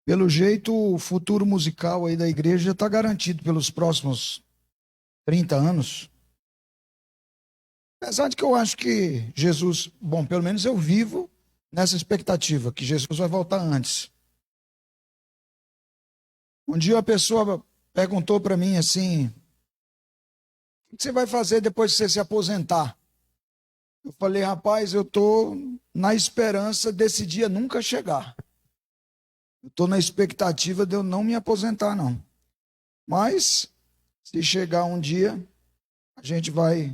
Pelo jeito, o futuro musical aí da igreja está garantido pelos próximos 30 anos. Apesar de que eu acho que Jesus, bom, pelo menos eu vivo nessa expectativa, que Jesus vai voltar antes. Um dia uma pessoa perguntou para mim assim: o que você vai fazer depois que você se aposentar? Eu falei: rapaz, eu estou na esperança desse dia nunca chegar. Eu estou na expectativa de eu não me aposentar, não. Mas, se chegar um dia, a gente vai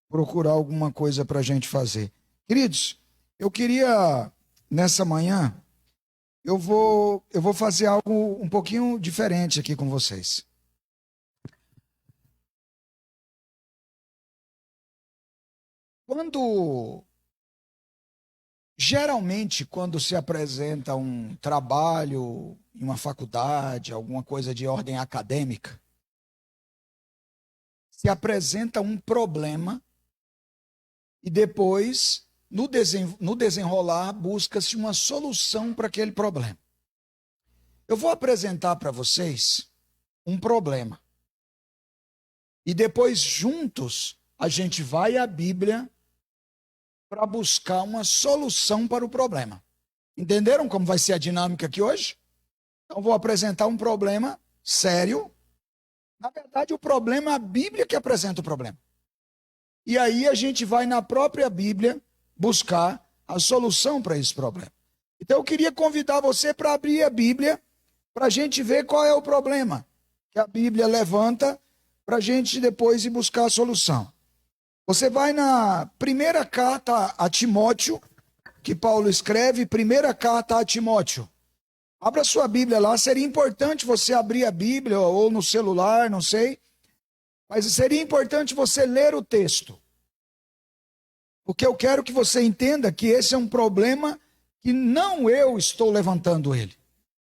procurar alguma coisa para a gente fazer. Queridos, eu queria, nessa manhã, eu vou fazer algo um pouquinho diferente aqui com vocês. Geralmente, quando se apresenta um trabalho em uma faculdade, alguma coisa de ordem acadêmica, se apresenta um problema e depois, no desenrolar, busca-se uma solução para aquele problema. Eu vou apresentar para vocês um problema. E depois, juntos, a gente vai à Bíblia para buscar uma solução para o problema. Entenderam como vai ser a dinâmica aqui hoje? Então, vou apresentar um problema sério. Na verdade, o problema é a Bíblia que apresenta o problema. E aí a gente vai na própria Bíblia buscar a solução para esse problema. Então eu queria convidar você para abrir a Bíblia para a gente ver qual é o problema que a Bíblia levanta para a gente depois ir buscar a solução. Você vai na primeira carta a Timóteo, que Paulo escreve, primeira carta a Timóteo. Abra sua Bíblia lá, seria importante você abrir a Bíblia ou no celular, não sei. Mas seria importante você ler o texto. Porque eu quero que você entenda que esse é um problema que não eu estou levantando ele,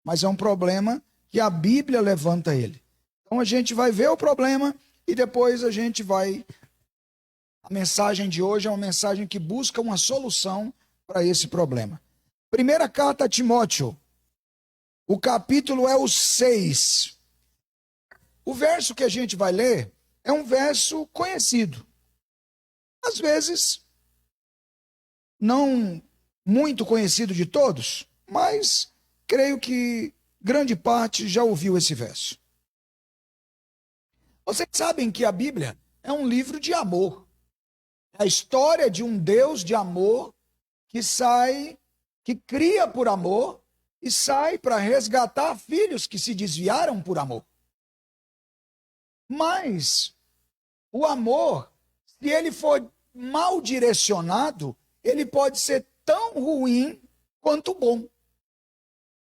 mas é um problema que a Bíblia levanta ele. Então a gente vai ver o problema e depois a gente vai... A mensagem de hoje é uma mensagem que busca uma solução para esse problema. Primeira carta a Timóteo, o capítulo é o 6. O verso que a gente vai ler é um verso conhecido. Às vezes, não muito conhecido de todos, mas creio que grande parte já ouviu esse verso. Vocês sabem que a Bíblia é um livro de amor. É a história de um Deus de amor que cria por amor e sai para resgatar filhos que se desviaram por amor. Mas o amor, se ele for mal direcionado, ele pode ser tão ruim quanto bom.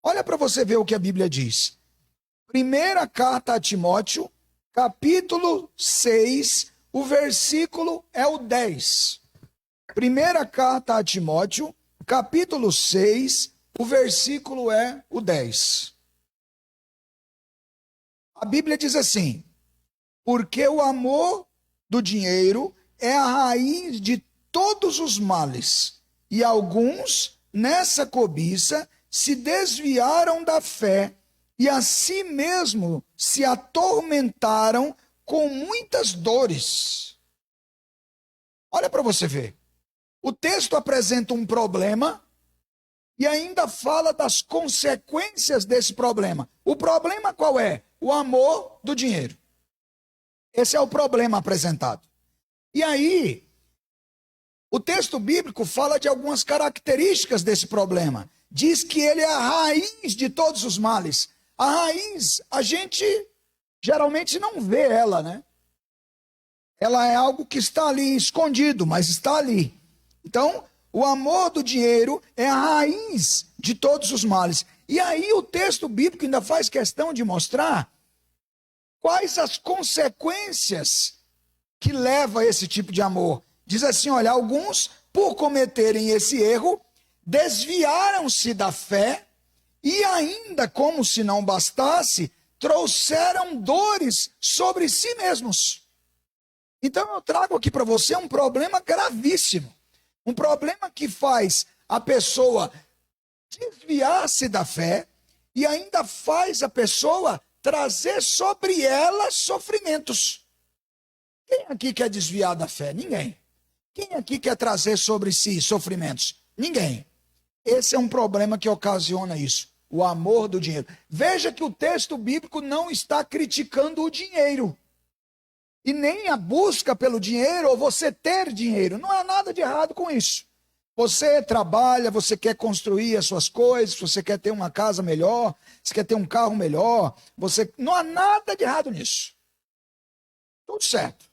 Olha para você ver o que a Bíblia diz. Primeira carta a Timóteo, capítulo 6, o versículo é o 10. Primeira carta a Timóteo, capítulo 6, o versículo é o 10. A Bíblia diz assim: porque o amor do dinheiro é a raiz de todos os males, e alguns, nessa cobiça, se desviaram da fé e a si mesmo se atormentaram com muitas dores. Olha para você ver. O texto apresenta um problema e ainda fala das consequências desse problema. O problema qual é? O amor do dinheiro. Esse é o problema apresentado. E aí, o texto bíblico fala de algumas características desse problema. Diz que ele é a raiz de todos os males. A raiz, a gente geralmente não vê ela, né? Ela é algo que está ali escondido, mas está ali. Então, o amor do dinheiro é a raiz de todos os males. E aí o texto bíblico ainda faz questão de mostrar quais as consequências que levam a esse tipo de amor. Diz assim, olha, alguns, por cometerem esse erro, desviaram-se da fé e ainda, como se não bastasse, trouxeram dores sobre si mesmos. Então eu trago aqui para você um problema gravíssimo. Um problema que faz a pessoa desviar-se da fé e ainda faz a pessoa trazer sobre ela sofrimentos. Quem aqui quer desviar da fé? Ninguém. Quem aqui quer trazer sobre si sofrimentos? Ninguém. Esse é um problema que ocasiona isso, o amor do dinheiro. Veja que o texto bíblico não está criticando o dinheiro. E nem a busca pelo dinheiro ou você ter dinheiro. Não há nada de errado com isso. Você trabalha, você quer construir as suas coisas, você quer ter uma casa melhor, você quer ter um carro melhor, não há nada de errado nisso. Tudo certo.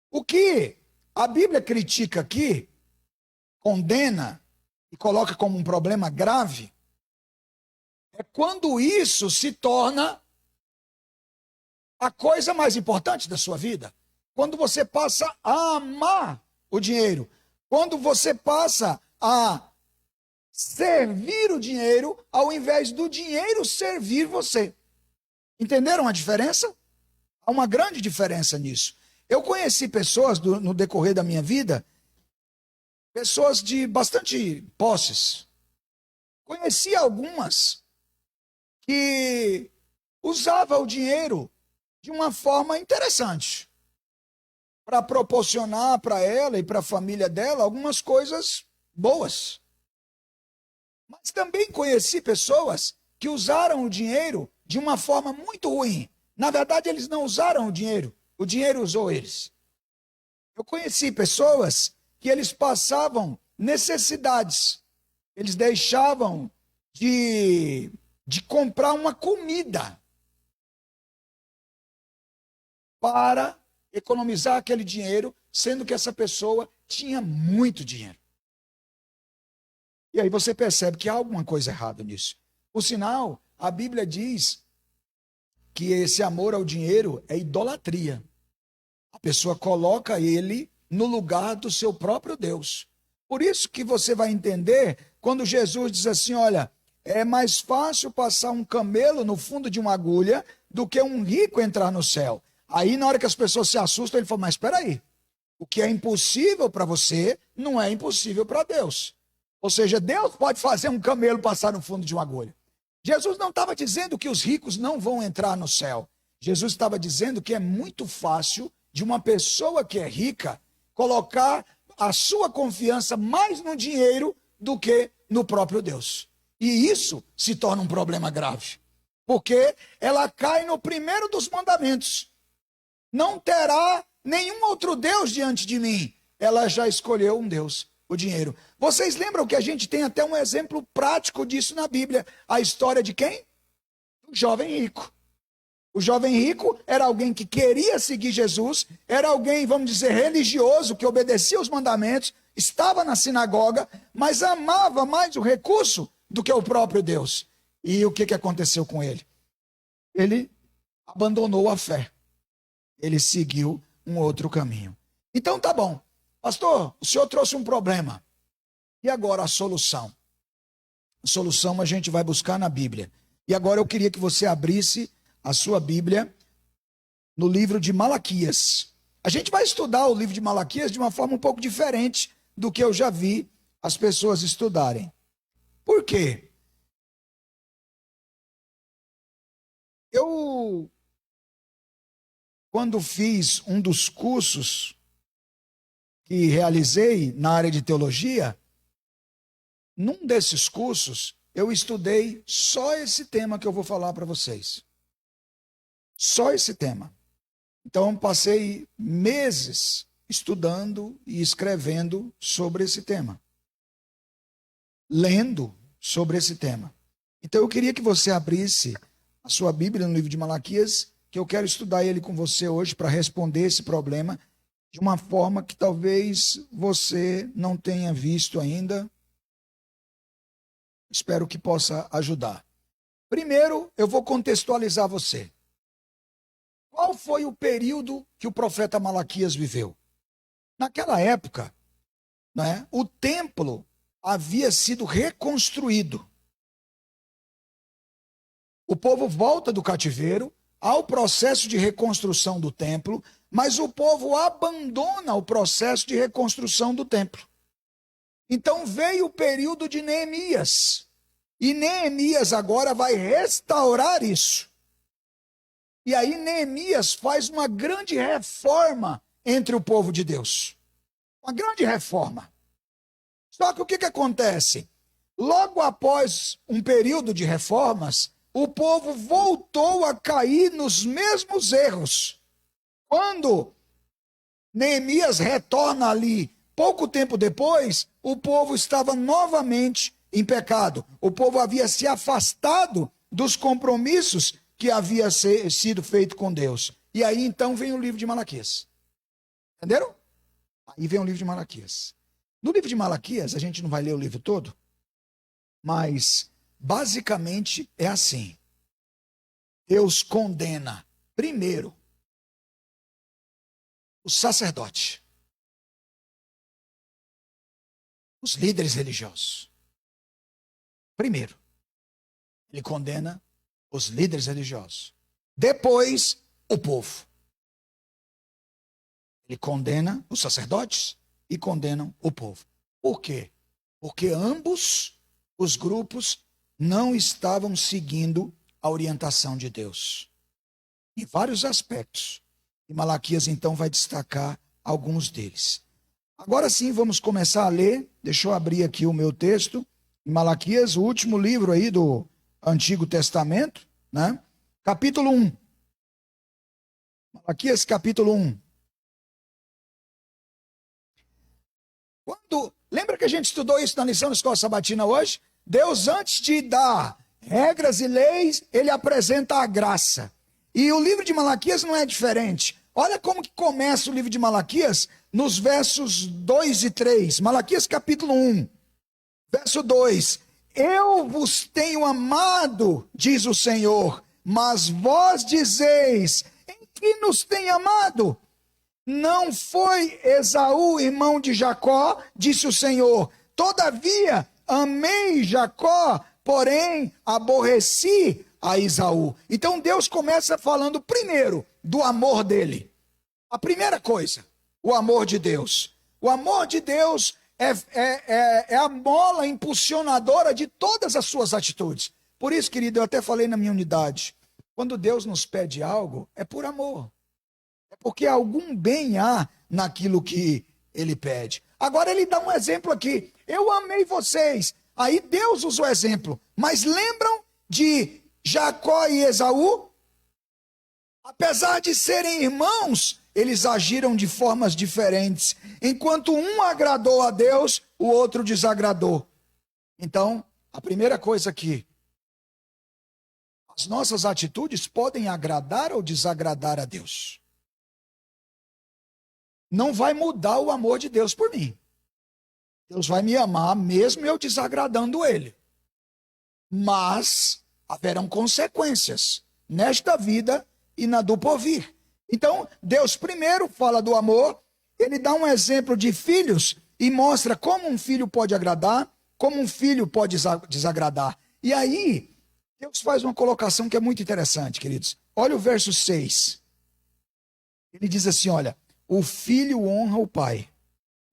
O que a Bíblia critica aqui, condena e coloca como um problema grave, é quando isso se torna a coisa mais importante da sua vida. Quando você passa a amar o dinheiro. Quando você passa a servir o dinheiro, ao invés do dinheiro servir você. Entenderam a diferença? Há uma grande diferença nisso. Eu conheci pessoas no decorrer da minha vida, pessoas de bastante posses. Conheci algumas que usavam o dinheiro de uma forma interessante, para proporcionar para ela e para a família dela algumas coisas boas. Mas também conheci pessoas que usaram o dinheiro de uma forma muito ruim. Na verdade, eles não usaram o dinheiro usou eles. Eu conheci pessoas que eles passavam necessidades. Eles deixavam de comprar uma comida para economizar aquele dinheiro, sendo que essa pessoa tinha muito dinheiro. E aí você percebe que há alguma coisa errada nisso. Por sinal, a Bíblia diz que esse amor ao dinheiro é idolatria. A pessoa coloca ele no lugar do seu próprio Deus. Por isso que você vai entender quando Jesus diz assim, olha, é mais fácil passar um camelo no fundo de uma agulha do que um rico entrar no céu. Aí, na hora que as pessoas se assustam, ele fala, mas espera aí, o que é impossível para você não é impossível para Deus. Ou seja, Deus pode fazer um camelo passar no fundo de uma agulha. Jesus não estava dizendo que os ricos não vão entrar no céu. Jesus estava dizendo que é muito fácil de uma pessoa que é rica colocar a sua confiança mais no dinheiro do que no próprio Deus. E isso se torna um problema grave, porque ela cai no primeiro dos mandamentos. Não terá nenhum outro Deus diante de mim. Ela já escolheu um Deus, o dinheiro. Vocês lembram que a gente tem até um exemplo prático disso na Bíblia? A história de quem? O jovem rico. O jovem rico era alguém que queria seguir Jesus, era alguém, vamos dizer, religioso, que obedecia os mandamentos, estava na sinagoga, mas amava mais o recurso do que o próprio Deus. E o que aconteceu com ele? Ele abandonou a fé. Ele seguiu um outro caminho. Então tá bom. Pastor, o senhor trouxe um problema. E agora a solução? A solução a gente vai buscar na Bíblia. E agora eu queria que você abrisse a sua Bíblia no livro de Malaquias. A gente vai estudar o livro de Malaquias de uma forma um pouco diferente do que eu já vi as pessoas estudarem. Por quê? Eu, quando fiz um dos cursos que realizei na área de teologia, num desses cursos, eu estudei só esse tema que eu vou falar para vocês. Só esse tema. Então, passei meses estudando e escrevendo sobre esse tema. Lendo sobre esse tema. Então, eu queria que você abrisse a sua Bíblia no livro de Malaquias, que eu quero estudar ele com você hoje para responder esse problema de uma forma que talvez você não tenha visto ainda. Espero que possa ajudar. Primeiro, eu vou contextualizar você. Qual foi o período que o profeta Malaquias viveu? Naquela época, né, o templo havia sido reconstruído. O povo volta do cativeiro, há o processo de reconstrução do templo, mas o povo abandona o processo de reconstrução do templo. Então veio o período de Neemias. E Neemias agora vai restaurar isso. E aí Neemias faz uma grande reforma entre o povo de Deus. Uma grande reforma. Só que o que acontece? Logo após um período de reformas, o povo voltou a cair nos mesmos erros. Quando Neemias retorna ali, pouco tempo depois, o povo estava novamente em pecado. O povo havia se afastado dos compromissos que havia sido feito com Deus. E aí então vem o livro de Malaquias. Entenderam? Aí vem o livro de Malaquias. No livro de Malaquias, a gente não vai ler o livro todo, mas basicamente é assim. Deus condena primeiro o sacerdote, os líderes religiosos. Primeiro, ele condena os líderes religiosos. Depois, o povo. Ele condena os sacerdotes e condena o povo. Por quê? Porque ambos os grupos não estavam seguindo a orientação de Deus. Em vários aspectos. E Malaquias, então, vai destacar alguns deles. Agora sim, vamos começar a ler. Deixa eu abrir aqui o meu texto. Em Malaquias, o último livro aí do Antigo Testamento, né? Capítulo 1. Malaquias, capítulo 1. Lembra que a gente estudou isso na lição da Escola Sabatina hoje? Deus, antes de dar regras e leis, ele apresenta a graça. E o livro de Malaquias não é diferente. Olha como que começa o livro de Malaquias nos versos 2 e 3. Malaquias capítulo 1, verso 2. Eu vos tenho amado, diz o Senhor, mas vós dizeis, em que nos tem amado? Não foi Esaú, irmão de Jacó, disse o Senhor. Todavia, amei Jacó, porém aborreci a Esaú. Então Deus começa falando primeiro do amor dele. A primeira coisa, o amor de Deus. O amor de Deus é a mola impulsionadora de todas as suas atitudes. Por isso, querido, eu até falei na minha unidade, quando Deus nos pede algo, é por amor. É porque algum bem há naquilo que ele pede. Agora ele dá um exemplo aqui. Eu amei vocês. Aí Deus usa o exemplo. Mas lembram de Jacó e Esaú? Apesar de serem irmãos, eles agiram de formas diferentes. Enquanto um agradou a Deus, o outro desagradou. Então, a primeira coisa aqui, as nossas atitudes podem agradar ou desagradar a Deus. Não vai mudar o amor de Deus por mim. Deus vai me amar mesmo eu desagradando ele. Mas haverão consequências nesta vida e na do porvir. Então, Deus primeiro fala do amor, ele dá um exemplo de filhos e mostra como um filho pode agradar, como um filho pode desagradar. E aí, Deus faz uma colocação que é muito interessante, queridos. Olha o verso 6. Ele diz assim, olha, o filho honra o pai,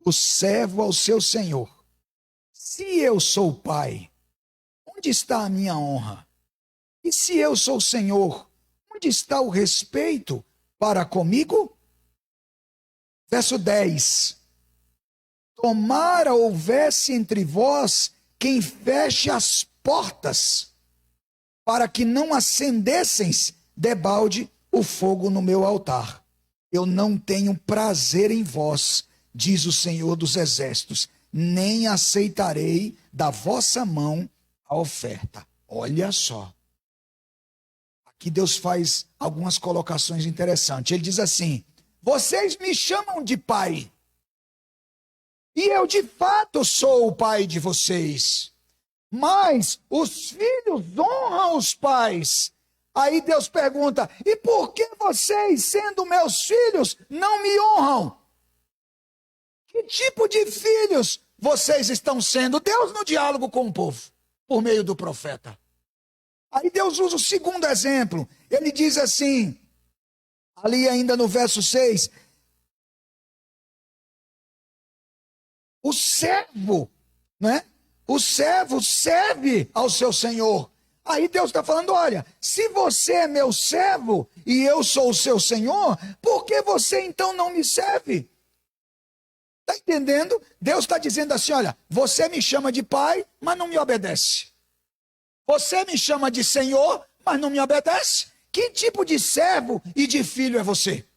o servo ao seu senhor. Se eu sou pai, onde está a minha honra? E se eu sou senhor, onde está o respeito para comigo? Verso 10. Tomara houvesse entre vós quem feche as portas, para que não acendesseis debalde o fogo no meu altar. Eu não tenho prazer em vós, diz o Senhor dos Exércitos, nem aceitarei da vossa mão a oferta. Olha só. Aqui Deus faz algumas colocações interessantes. Ele diz assim, vocês me chamam de pai, e eu de fato sou o pai de vocês. Mas os filhos honram os pais. Aí Deus pergunta, e por que vocês, sendo meus filhos, não me honram? Que tipo de filhos vocês estão sendo? Deus no diálogo com o povo, por meio do profeta. Aí Deus usa o segundo exemplo. Ele diz assim, ali ainda no verso 6, o servo, né? o servo serve ao seu senhor. Aí Deus está falando, olha, se você é meu servo e eu sou o seu senhor, por que você então não me serve? Está entendendo? Deus está dizendo assim, olha, você me chama de pai, mas não me obedece. Você me chama de senhor, mas não me obedece. Que tipo de servo e de filho é você?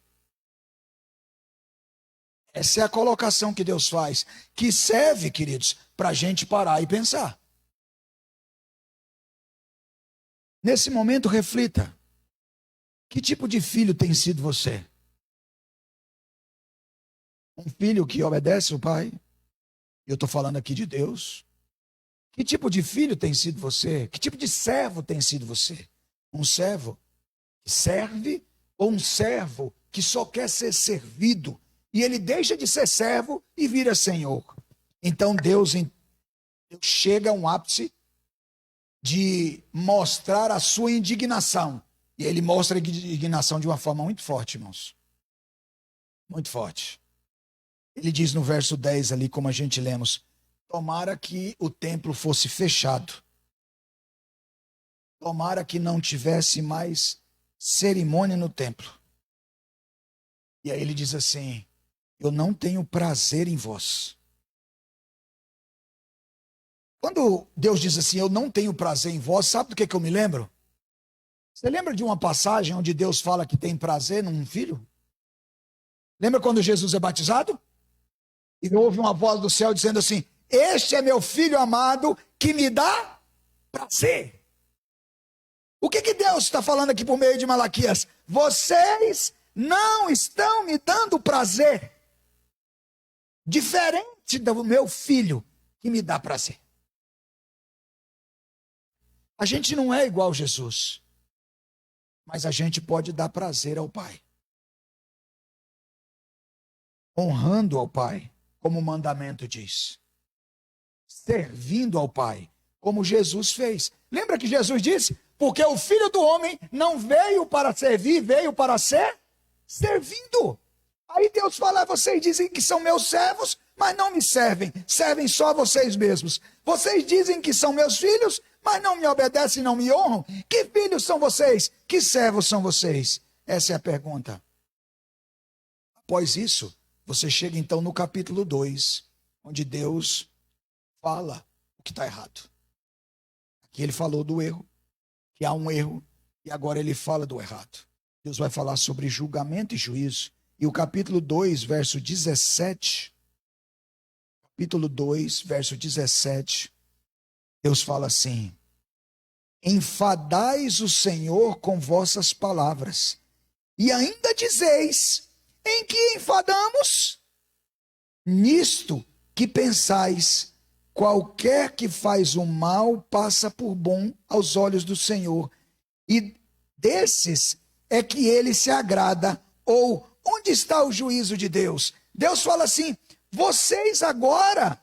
Essa é a colocação que Deus faz, que serve, queridos, para a gente parar e pensar. Nesse momento, reflita. Que tipo de filho tem sido você? Um filho que obedece o pai? Eu estou falando aqui de Deus. Que tipo de filho tem sido você? Que tipo de servo tem sido você? Um servo que serve ou um servo que só quer ser servido? E ele deixa de ser servo e vira senhor. Então Deus chega a um ápice de mostrar a sua indignação. E ele mostra a indignação de uma forma muito forte, irmãos. Muito forte. Ele diz no verso 10 ali, como a gente lemos, tomara que o templo fosse fechado. Tomara que não tivesse mais cerimônia no templo. E aí ele diz assim, eu não tenho prazer em vós. Quando Deus diz assim, eu não tenho prazer em vós, sabe do que eu me lembro? Você lembra de uma passagem onde Deus fala que tem prazer num filho? Lembra quando Jesus é batizado? E houve uma voz do céu dizendo assim, este é meu filho amado que me dá prazer. O que Deus está falando aqui por meio de Malaquias? Vocês não estão me dando prazer. Diferente do meu filho que me dá prazer. A gente não é igual a Jesus, mas a gente pode dar prazer ao Pai. Honrando ao Pai, como o mandamento diz. Servindo ao Pai, como Jesus fez. Lembra que Jesus disse? Porque o Filho do Homem não veio para servir, veio para ser servindo. Aí Deus fala, vocês dizem que são meus servos, mas não me servem. Servem só vocês mesmos. Vocês dizem que são meus filhos, mas não me obedecem e não me honram. Que filhos são vocês? Que servos são vocês? Essa é a pergunta. Após isso, você chega então no capítulo 2, onde Deus fala o que está errado. Aqui ele falou do erro, que há um erro, e agora ele fala do errado. Deus vai falar sobre julgamento e juízo. E o capítulo 2, verso 17, capítulo 2, verso 17, Deus fala assim, enfadais o Senhor com vossas palavras, e ainda dizeis, em que enfadamos? Nisto que pensais, qualquer que faz o mal passa por bom aos olhos do Senhor, e desses é que ele se agrada. Ou, onde está o juízo de Deus? Deus fala assim, vocês agora,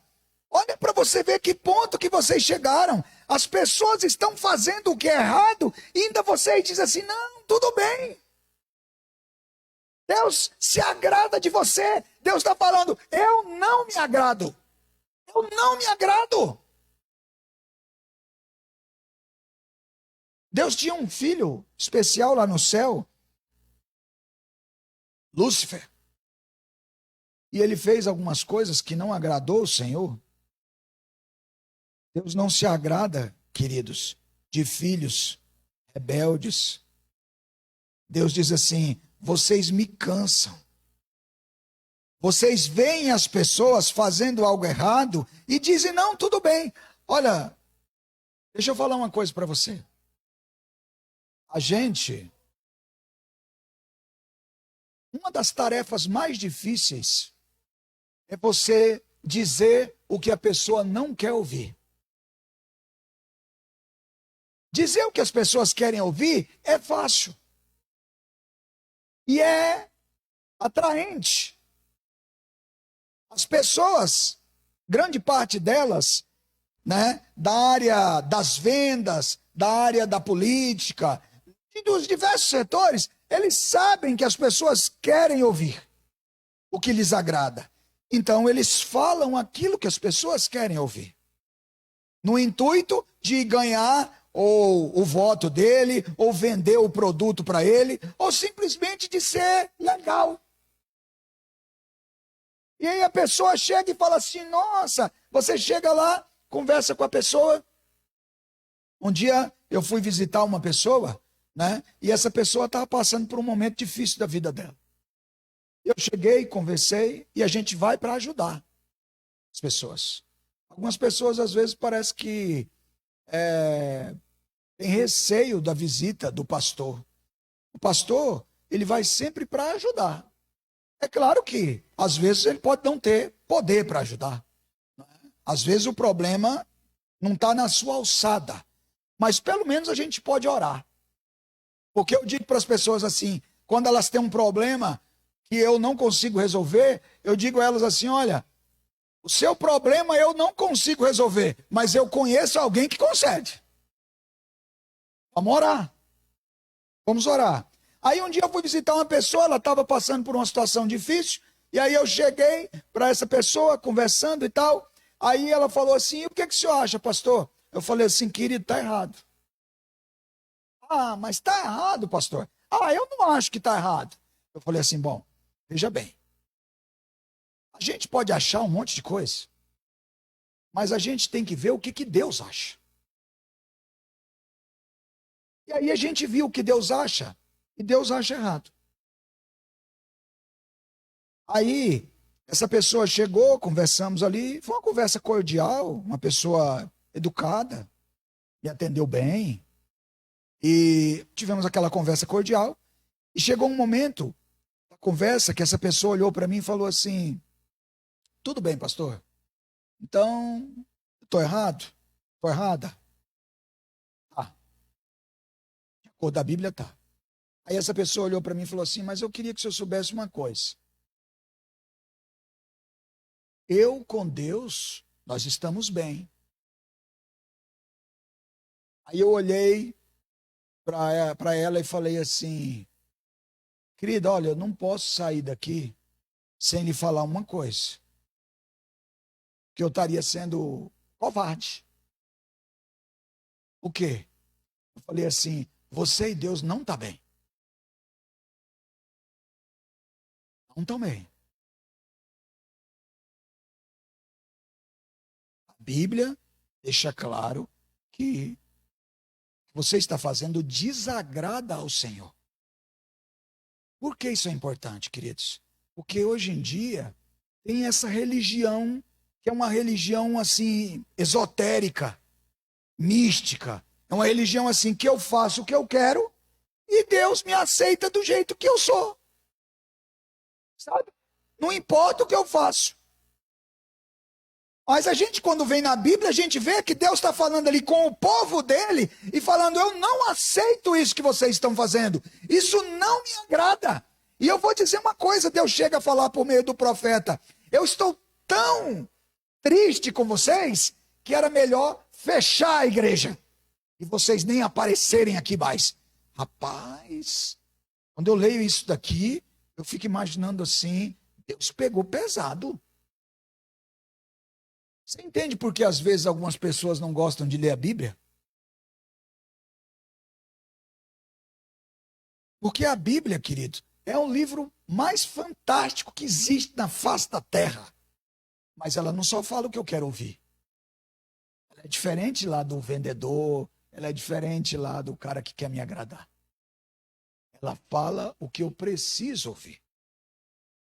olha para você ver que ponto que vocês chegaram. As pessoas estão fazendo o que é errado, e ainda vocês dizem assim, não, tudo bem. Deus se agrada de você. Deus está falando, eu não me agrado. Eu não me agrado. Deus tinha um filho especial lá no céu, Lúcifer. E ele fez algumas coisas que não agradou o Senhor. Deus não se agrada, queridos, de filhos rebeldes. Deus diz assim, vocês me cansam. Vocês veem as pessoas fazendo algo errado e dizem, não, tudo bem. Olha, deixa eu falar uma coisa para você. Uma das tarefas mais difíceis é você dizer o que a pessoa não quer ouvir. Dizer o que as pessoas querem ouvir é fácil. E é atraente. As pessoas, grande parte delas, né, da área das vendas, da área da política, e dos diversos setores, eles sabem que as pessoas querem ouvir o que lhes agrada. Então, eles falam aquilo que as pessoas querem ouvir. no intuito de ganhar ou o voto dele, ou vender o produto para ele, ou simplesmente de ser legal. E aí a pessoa chega e fala assim, nossa, você chega lá, conversa com a pessoa. Um dia eu fui visitar uma pessoa, né? E essa pessoa estava passando por um momento difícil da vida dela. Eu cheguei, conversei, e a gente vai para ajudar as pessoas. Algumas pessoas, às vezes, parece que tem receio da visita do pastor. O pastor, ele vai sempre para ajudar. É claro que, às vezes, ele pode não ter poder para ajudar. Às vezes, o problema não está na sua alçada. Mas, pelo menos, a gente pode orar. Porque eu digo para as pessoas assim, quando elas têm um problema que eu não consigo resolver, eu digo a elas assim, olha, o seu problema eu não consigo resolver, mas eu conheço alguém que consegue. Vamos orar. Vamos orar. Aí um dia eu fui visitar uma pessoa, ela estava passando por uma situação difícil, e aí eu cheguei para essa pessoa, conversando e tal, aí ela falou assim, o que o senhor acha, pastor? Eu falei assim, querido, está errado. Ah, mas está errado, pastor. Ah, eu não acho que está errado. Eu falei assim, bom, veja bem, a gente pode achar um monte de coisa, mas a gente tem que ver o que Deus acha. E aí a gente viu o que Deus acha, e Deus acha errado. Aí, essa pessoa chegou, conversamos ali, foi uma conversa cordial, uma pessoa educada, me atendeu bem, e tivemos aquela conversa cordial, e chegou um momento da conversa que essa pessoa olhou para mim e falou assim, tudo bem, pastor, então, estou errado? Estou errada? Tá, de acordo da Bíblia tá. Aí essa pessoa olhou para mim e falou assim, mas eu queria que o senhor soubesse uma coisa. Eu com Deus, nós estamos bem. Aí eu olhei para ela e falei assim, querida, olha, eu não posso sair daqui sem lhe falar uma coisa. Que eu estaria sendo covarde. O quê? Eu falei assim, você e Deus não estão bem. Não estão bem. A Bíblia deixa claro que você está fazendo desagrada ao Senhor. Por que isso é importante, queridos? Porque hoje em dia tem essa religião, que é uma religião assim, esotérica, mística. É uma religião assim, que eu faço o que eu quero e Deus me aceita do jeito que eu sou. Sabe? Não importa o que eu faço. Mas a gente, quando vem na Bíblia, a gente vê que Deus está falando ali com o povo dele e falando, eu não aceito isso que vocês estão fazendo. Isso não me agrada. E eu vou dizer uma coisa, Deus chega a falar por meio do profeta, eu estou tão triste com vocês que era melhor fechar a igreja e vocês nem aparecerem aqui mais. Rapaz, quando eu leio isso daqui, eu fico imaginando assim, Deus pegou pesado. Você entende por que às vezes algumas pessoas não gostam de ler a Bíblia? Porque a Bíblia, querido, é o livro mais fantástico que existe na face da terra. Mas ela não só fala o que eu quero ouvir. Ela é diferente lá do vendedor, ela é diferente lá do cara que quer me agradar. Ela fala o que eu preciso ouvir.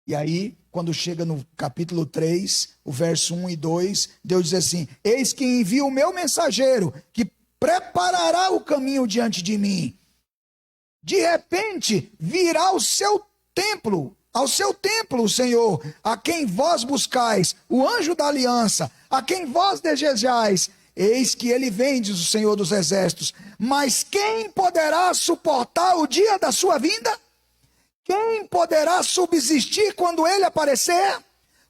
E aí, quando chega no capítulo 3, o verso 1 e 2, Deus diz assim, eis que envio o meu mensageiro, que preparará o caminho diante de mim. De repente, virá ao seu templo, o Senhor, a quem vós buscais, o anjo da aliança, a quem vós desejais. Eis que ele vem, diz o Senhor dos exércitos. Mas quem poderá suportar o dia da sua vinda? Quem poderá subsistir quando ele aparecer?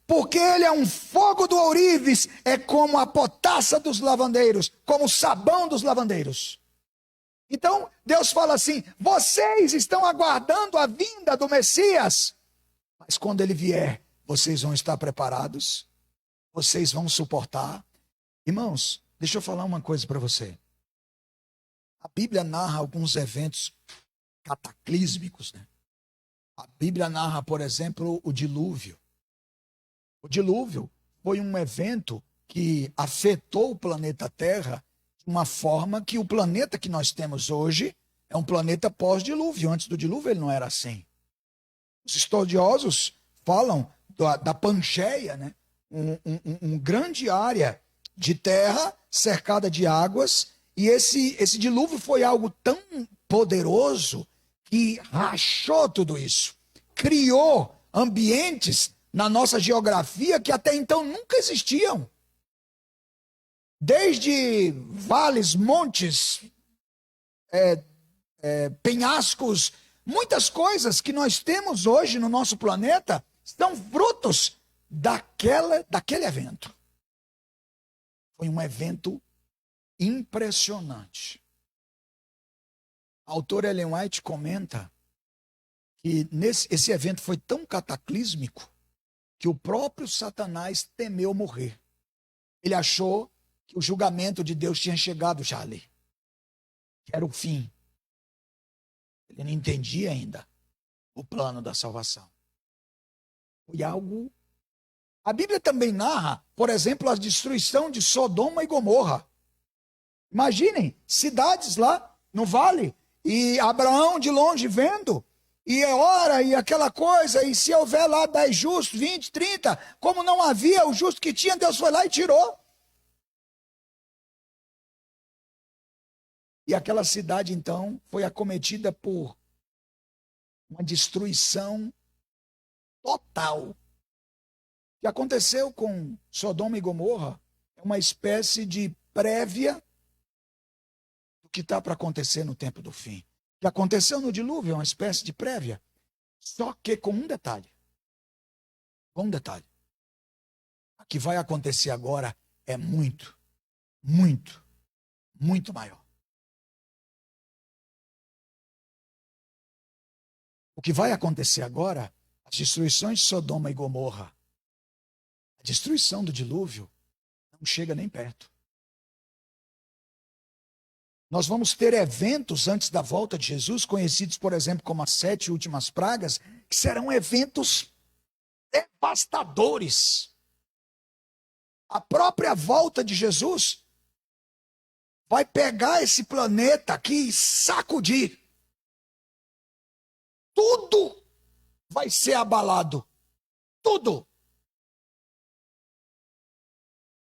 Porque ele é um fogo do ourives, é como a potassa dos lavandeiros, como o sabão dos lavandeiros. Então, Deus fala assim, vocês estão aguardando a vinda do Messias, mas quando ele vier, vocês vão estar preparados, vocês vão suportar. Irmãos, Deixa eu falar uma coisa para você. A Bíblia narra alguns eventos cataclísmicos, né? A Bíblia narra, por exemplo, o dilúvio. O dilúvio foi um evento que afetou o planeta Terra de uma forma que o planeta que nós temos hoje é um planeta pós-dilúvio. Antes do dilúvio ele não era assim. Os estudiosos falam da Pangeia, né? Um grande área de terra cercada de águas, e esse dilúvio foi algo tão poderoso que rachou tudo isso, criou ambientes na nossa geografia que até então nunca existiam. Desde vales, montes, penhascos, muitas coisas que nós temos hoje no nosso planeta são frutos daquele evento. Foi um evento impressionante. A autora Ellen White comenta que esse evento foi tão cataclísmico que o próprio Satanás temeu morrer. Ele achou que o julgamento de Deus tinha chegado já ali, que era o fim. Ele não entendia ainda o plano da salvação. Foi algo... A Bíblia também narra, por exemplo, a destruição de Sodoma e Gomorra. Imaginem, cidades lá no vale, e Abraão de longe vendo, e ora, e aquela coisa, e se houver lá 10 justos, 20, 30, como não havia o justo que tinha, Deus foi lá e tirou. E aquela cidade, então, foi acometida por uma destruição total. O que aconteceu com Sodoma e Gomorra é uma espécie de prévia do que está para acontecer no tempo do fim. O que aconteceu no dilúvio é uma espécie de prévia, só que com um detalhe. Com um detalhe. O que vai acontecer agora é muito, muito, muito maior. O que vai acontecer agora, as destruições de Sodoma e Gomorra, a destruição do dilúvio, não chega nem perto. Nós vamos ter eventos antes da volta de Jesus, conhecidos, por exemplo, como as 7 últimas pragas, que serão eventos devastadores. A própria volta de Jesus vai pegar esse planeta aqui e sacudir. Tudo vai ser abalado. Tudo.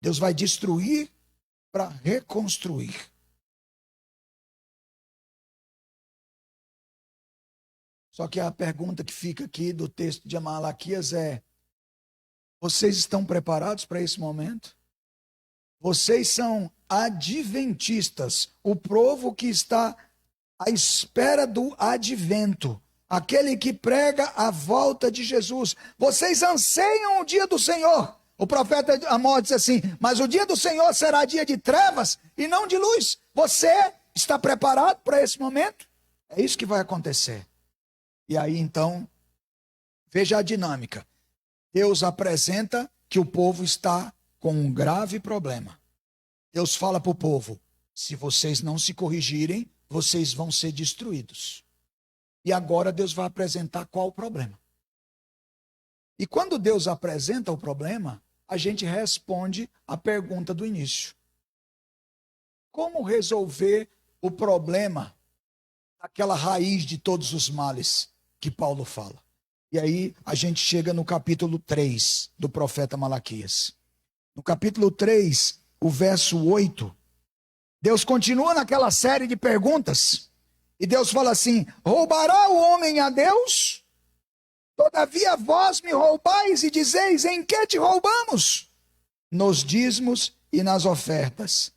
Deus vai destruir para reconstruir. Só que a pergunta que fica aqui do texto de Malaquias é: vocês estão preparados para esse momento? Vocês são adventistas, o povo que está à espera do advento, aquele que prega a volta de Jesus. Vocês anseiam o dia do Senhor. O profeta Amós diz assim: mas o dia do Senhor será dia de trevas e não de luz. Você está preparado para esse momento? É isso que vai acontecer. E aí, então, veja a dinâmica. Deus apresenta que o povo está com um grave problema. Deus fala para o povo: se vocês não se corrigirem, vocês vão ser destruídos. E agora Deus vai apresentar qual o problema. E quando Deus apresenta o problema, a gente responde a pergunta do início: como resolver o problema daquela raiz de todos os males que Paulo fala? E aí a gente chega no capítulo 3 do profeta Malaquias. No capítulo 3, o verso 8, Deus continua naquela série de perguntas. E Deus fala assim: roubará o homem a Deus? Todavia vós me roubais e dizeis: em que te roubamos? Nos dízimos e nas ofertas.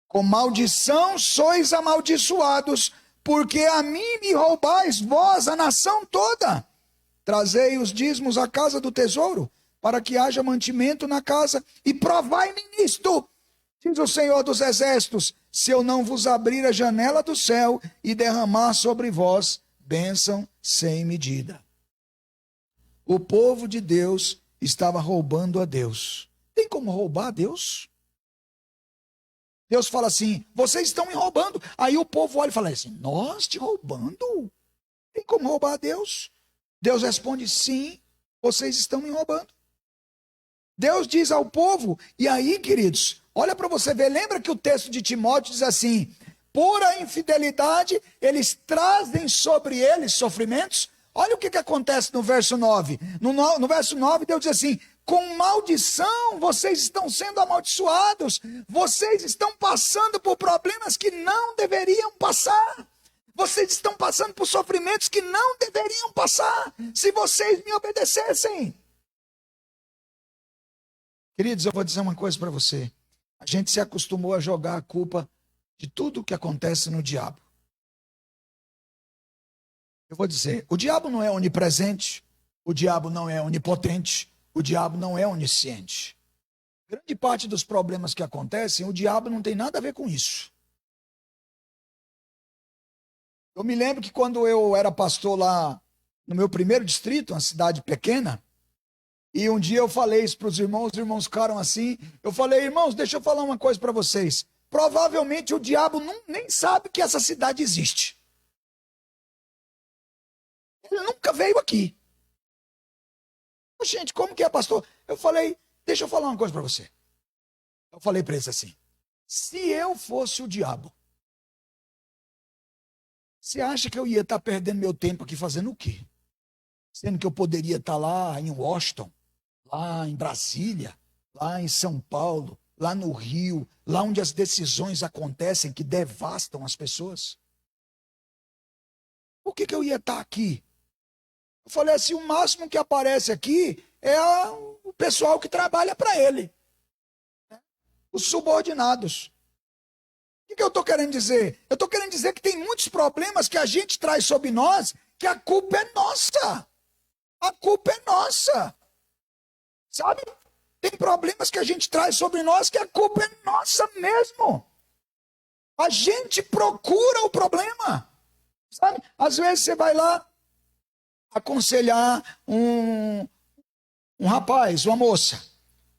Com maldição sois amaldiçoados, porque a mim me roubais vós, a nação toda. Trazei os dízimos à casa do tesouro, para que haja mantimento na casa, e provai-me nisto, diz o Senhor dos Exércitos, se eu não vos abrir a janela do céu e derramar sobre vós bênção sem medida. O povo de Deus estava roubando a Deus. Tem como roubar a Deus? Deus fala assim, vocês estão me roubando. Aí o povo olha e fala assim, nós te roubando? Tem como roubar a Deus? Deus responde, sim, vocês estão me roubando. Deus diz ao povo, e aí, queridos, olha para você ver, lembra que o texto de Timóteo diz assim, por a infidelidade, eles trazem sobre eles sofrimentos. Olha o que acontece no verso 9. No verso 9, Deus diz assim, com maldição vocês estão sendo amaldiçoados, vocês estão passando por problemas que não deveriam passar. Vocês estão passando por sofrimentos que não deveriam passar, se vocês me obedecessem. Queridos, eu vou dizer uma coisa para você. A gente se acostumou a jogar a culpa de tudo o que acontece no diabo. Eu vou dizer, o diabo não é onipresente, o diabo não é onipotente, o diabo não é onisciente. Grande parte dos problemas que acontecem, o diabo não tem nada a ver com isso. Eu me lembro que quando eu era pastor lá no meu primeiro distrito, uma cidade pequena, e um dia eu falei isso para os irmãos ficaram assim, eu falei, irmãos, deixa eu falar uma coisa para vocês. Provavelmente o diabo nem sabe que essa cidade existe. Ele nunca veio aqui. Gente, como que é, pastor? Eu falei, deixa eu falar uma coisa para você. Eu falei para eles assim, se eu fosse o diabo, você acha que eu ia estar perdendo meu tempo aqui fazendo o quê? Sendo que eu poderia estar lá em Washington, lá em Brasília, lá em São Paulo, lá no Rio, lá onde as decisões acontecem que devastam as pessoas. Por que eu ia estar aqui? Eu falei assim, o máximo que aparece aqui é o pessoal que trabalha para ele. Os subordinados. O que eu estou querendo dizer? Eu estou querendo dizer que tem muitos problemas que a gente traz sobre nós, que a culpa é nossa. A culpa é nossa. Sabe? Tem problemas que a gente traz sobre nós que a culpa é nossa mesmo. A gente procura o problema. Sabe? Às vezes você vai lá aconselhar um rapaz, uma moça.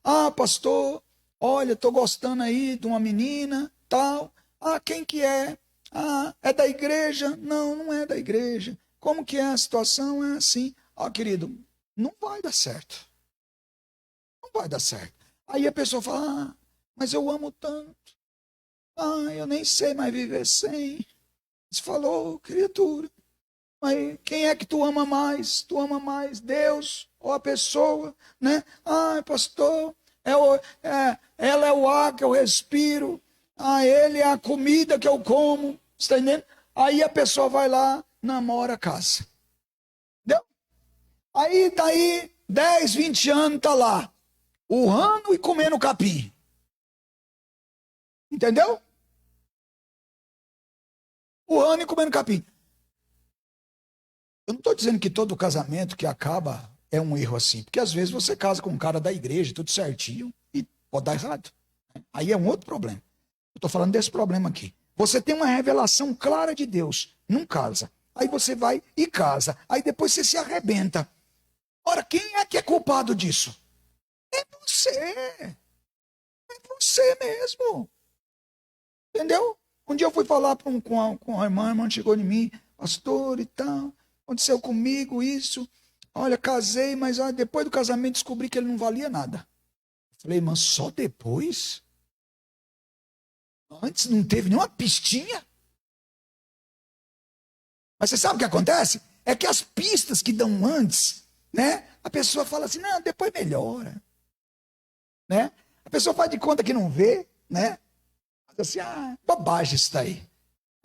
Ah, pastor, olha, estou gostando aí de uma menina, tal. Ah, quem que é? Ah, é da igreja? Não, não é da igreja. Como que é a situação? É assim. Ah, querido, não vai dar certo. Não vai dar certo. Aí a pessoa fala, ah, mas eu amo tanto. Ah, eu nem sei mais viver sem. Você falou, criatura. Mas quem é que tu ama mais? Tu ama mais Deus ou a pessoa, né? Ah, pastor, ela é o ar que eu respiro. Ah, ele é a comida que eu como. Você está entendendo? Aí a pessoa vai lá, namora, casa. Entendeu? Aí daí 10, 20 anos tá lá, urrando e comendo capim. Entendeu? Urrando e comendo capim. Eu não estou dizendo que todo casamento que acaba é um erro assim, porque às vezes você casa com um cara da igreja, tudo certinho, e pode dar errado. Aí é um outro problema. Eu estou falando desse problema aqui. Você tem uma revelação clara de Deus, não casa. Aí você vai e casa. Aí depois você se arrebenta. Ora, quem é que é culpado disso? É você. É você mesmo. Entendeu? Um dia eu fui falar com a irmã chegou em mim, pastor e tal, aconteceu comigo isso. Olha, casei, mas depois do casamento descobri que ele não valia nada. Falei, irmã, só depois? Antes não teve nenhuma pistinha? Mas você sabe o que acontece? É que as pistas que dão antes, né? A pessoa fala assim, não, depois melhora. Né? A pessoa faz de conta que não vê, né? Faz assim, bobagem isso daí.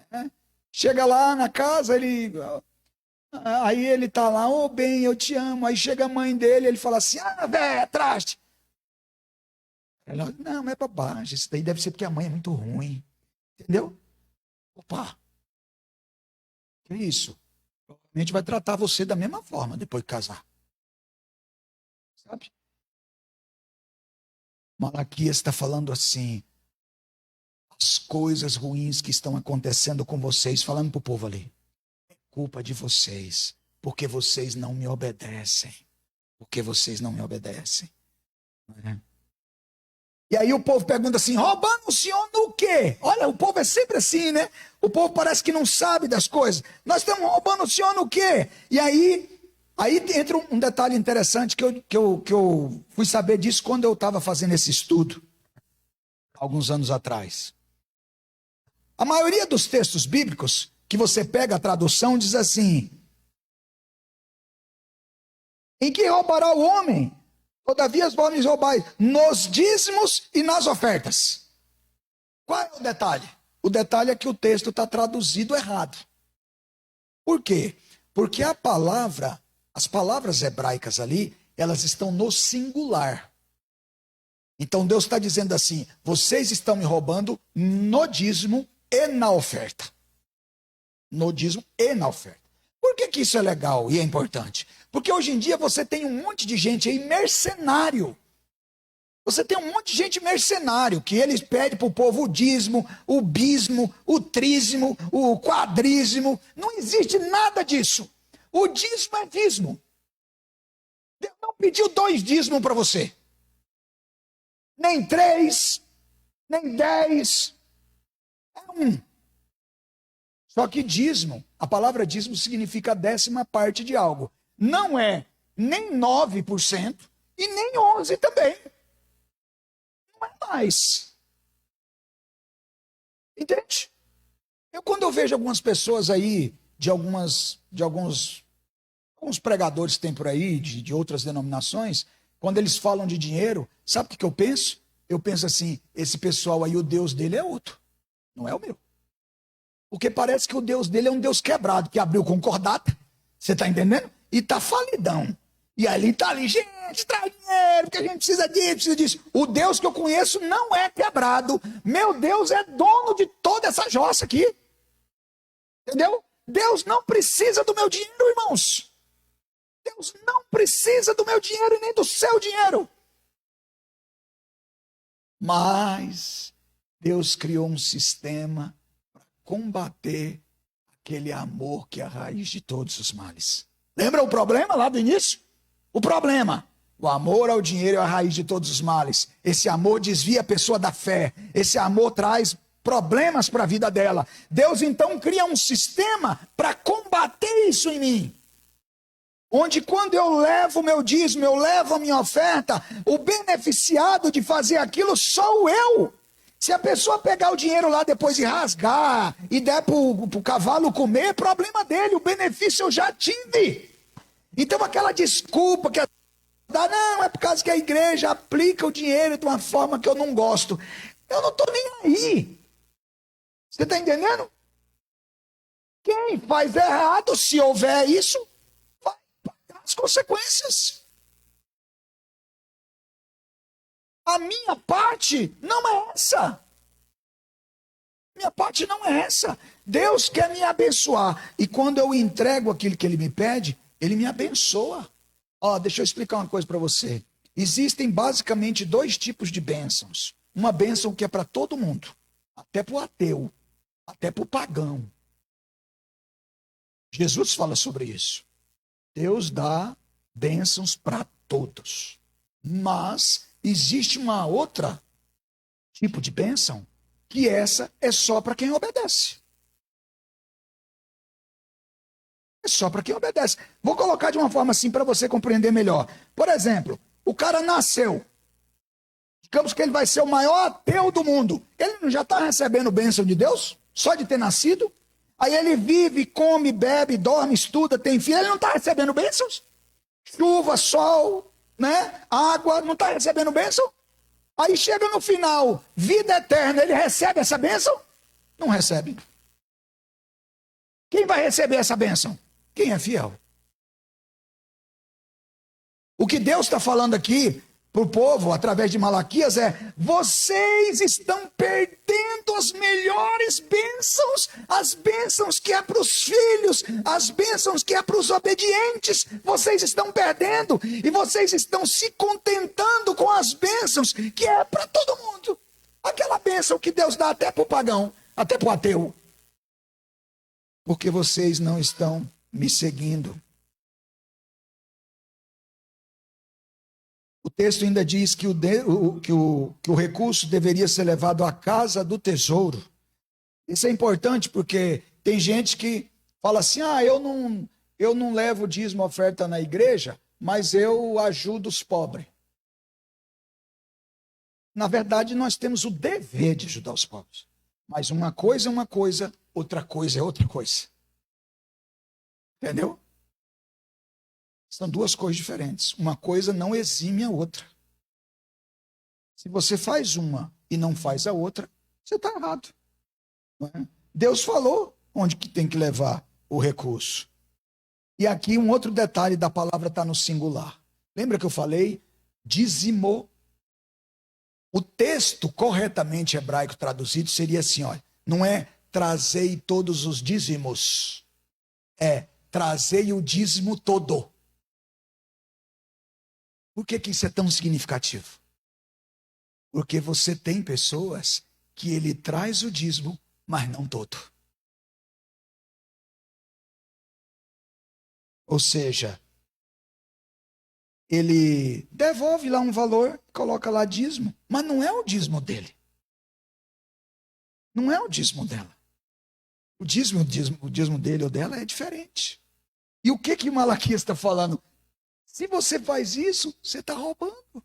Né? Chega lá na casa, aí ele tá lá, ô bem, eu te amo. Aí chega a mãe dele, ele fala assim, velho, traste. Ela, não, é bobagem, isso daí deve ser porque a mãe é muito ruim. Entendeu? Opa, que isso? Provavelmente vai tratar você da mesma forma depois de casar. Sabe? Malaquias está falando assim, as coisas ruins que estão acontecendo com vocês, falando para o povo ali, é culpa de vocês, porque vocês não me obedecem. Porque vocês não me obedecem. Né? E aí o povo pergunta assim, roubando o senhor no quê? Olha, o povo é sempre assim, né? O povo parece que não sabe das coisas. Nós estamos roubando o senhor no quê? E aí entra um detalhe interessante que eu fui saber disso quando eu estava fazendo esse estudo, alguns anos atrás. A maioria dos textos bíblicos, que você pega a tradução, diz assim, em que roubará o homem? Todavia vós me roubais nos dízimos e nas ofertas. Qual é o detalhe? O detalhe é que o texto está traduzido errado. Por quê? Porque as palavras hebraicas ali, elas estão no singular. Então Deus está dizendo assim, vocês estão me roubando no dízimo e na oferta. No dízimo e na oferta. Por que isso é legal e é importante? Porque hoje em dia você tem um monte de gente aí mercenário. Você tem um monte de gente mercenário, que eles pedem para o povo o dízimo, o bismo, o trízimo, o quadrízimo. Não existe nada disso. O dízimo é dízimo. Deus não pediu 2 dízimos para você. Nem 3, nem 10. É 1. Só que dízimo, a palavra dízimo significa a 10ª parte de algo. Não é nem 9% e nem 11% também. Não é mais. Entende? Quando eu vejo algumas pessoas aí, alguns pregadores que tem por aí, de outras denominações, quando eles falam de dinheiro, sabe o que eu penso? Eu penso assim, esse pessoal aí, o Deus dele é outro, não é o meu. Porque parece que o Deus dele é um Deus quebrado, que abriu concordata, você está entendendo? E está falidão. E ali está ali, gente, traz dinheiro, porque a gente precisa disso, precisa disso. O Deus que eu conheço não é quebrado. Meu Deus é dono de toda essa jossa aqui. Entendeu? Deus não precisa do meu dinheiro, irmãos. Deus não precisa do meu dinheiro e nem do seu dinheiro. Mas Deus criou um sistema para combater aquele amor que é a raiz de todos os males. Lembra o problema lá do início? O problema. O amor ao dinheiro é a raiz de todos os males. Esse amor desvia a pessoa da fé. Esse amor traz problemas para a vida dela. Deus então cria um sistema para combater isso em mim. Onde quando eu levo o meu dízimo, eu levo a minha oferta, o beneficiado de fazer aquilo sou eu. Se a pessoa pegar o dinheiro lá depois e rasgar e der para o cavalo comer, problema dele, o benefício eu já tive. Então aquela desculpa que dá, não, é por causa que a igreja aplica o dinheiro de uma forma que eu não gosto. Eu não estou nem aí. Você está entendendo? Quem faz errado, se houver isso, vai pagar as consequências. A minha parte não é essa. Minha parte não é essa. Deus quer me abençoar. E quando eu entrego aquilo que Ele me pede, Ele me abençoa. Deixa eu explicar uma coisa para você. Existem basicamente 2 tipos de bênçãos. Uma bênção que é para todo mundo. Até para o ateu. Até para o pagão. Jesus fala sobre isso. Deus dá bênçãos para todos. Mas existe uma outra tipo de bênção, que essa é só para quem obedece. É só para quem obedece. Vou colocar de uma forma assim para você compreender melhor. Por exemplo, o cara nasceu. Digamos que ele vai ser o maior ateu do mundo. Ele não já está recebendo bênção de Deus? Só de ter nascido? Aí ele vive, come, bebe, dorme, estuda, tem filho. Ele não está recebendo bênçãos? Chuva, sol, né? Água, não está recebendo bênção? Aí chega no final, vida eterna, ele recebe essa bênção? Não recebe. Quem vai receber essa bênção? Quem é fiel. O que Deus está falando aqui para o povo, através de Malaquias, é: vocês estão perdendo as melhores bênçãos, as bênçãos que é para os filhos, as bênçãos que é para os obedientes, vocês estão perdendo, e vocês estão se contentando com as bênçãos que é para todo mundo. Aquela bênção que Deus dá até para o pagão, até para o ateu. Porque vocês não estão me seguindo. O texto ainda diz que que o recurso deveria ser levado à casa do tesouro. Isso é importante porque tem gente que fala assim, eu não levo dízimo oferta na igreja, mas eu ajudo os pobres. Na verdade, nós temos o dever de ajudar os pobres. Mas uma coisa é uma coisa, outra coisa é outra coisa. Entendeu? São duas coisas diferentes. Uma coisa não exime a outra. Se você faz uma e não faz a outra, você está errado. Não é? Deus falou onde que tem que levar o recurso. E aqui um outro detalhe da palavra está no singular. Lembra que eu falei? Dizimou. O texto corretamente hebraico traduzido seria assim, olha, não é trazei todos os dízimos, é trazei o dízimo todo. Por que isso é tão significativo? Porque você tem pessoas que ele traz o dízimo, mas não todo. Ou seja, ele devolve lá um valor, coloca lá dízimo, mas não é o dízimo dele. Não é o dízimo dela. O dízimo dele ou dela é diferente. E o que Malaquias está falando? Se você faz isso, você está roubando.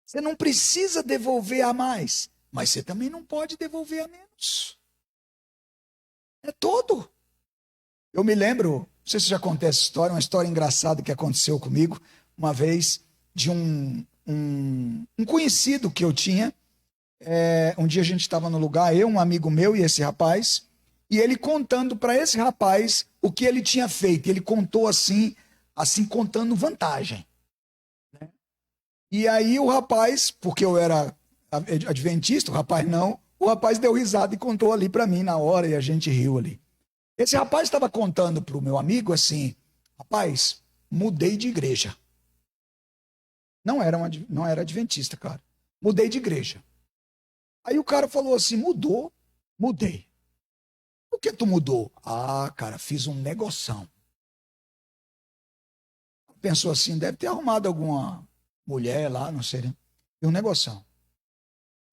Você não precisa devolver a mais, mas você também não pode devolver a menos. É todo. Eu me lembro, não sei se já contei essa história, uma história engraçada que aconteceu comigo, uma vez, de um conhecido que eu tinha. Um dia a gente estava no lugar, eu, um amigo meu e esse rapaz, e ele contando para esse rapaz o que ele tinha feito. Ele contou assim contando vantagem. Né? E aí o rapaz, porque eu era adventista, o rapaz deu risada e contou ali para mim na hora e a gente riu ali. Esse rapaz estava contando para o meu amigo assim, rapaz, mudei de igreja. Não era adventista, cara. Mudei de igreja. Aí o cara falou assim, mudou? Mudei. Por que tu mudou? Ah, cara, fiz um negoção. Pensou assim, deve ter arrumado alguma mulher lá, não sei, né? E um negoção.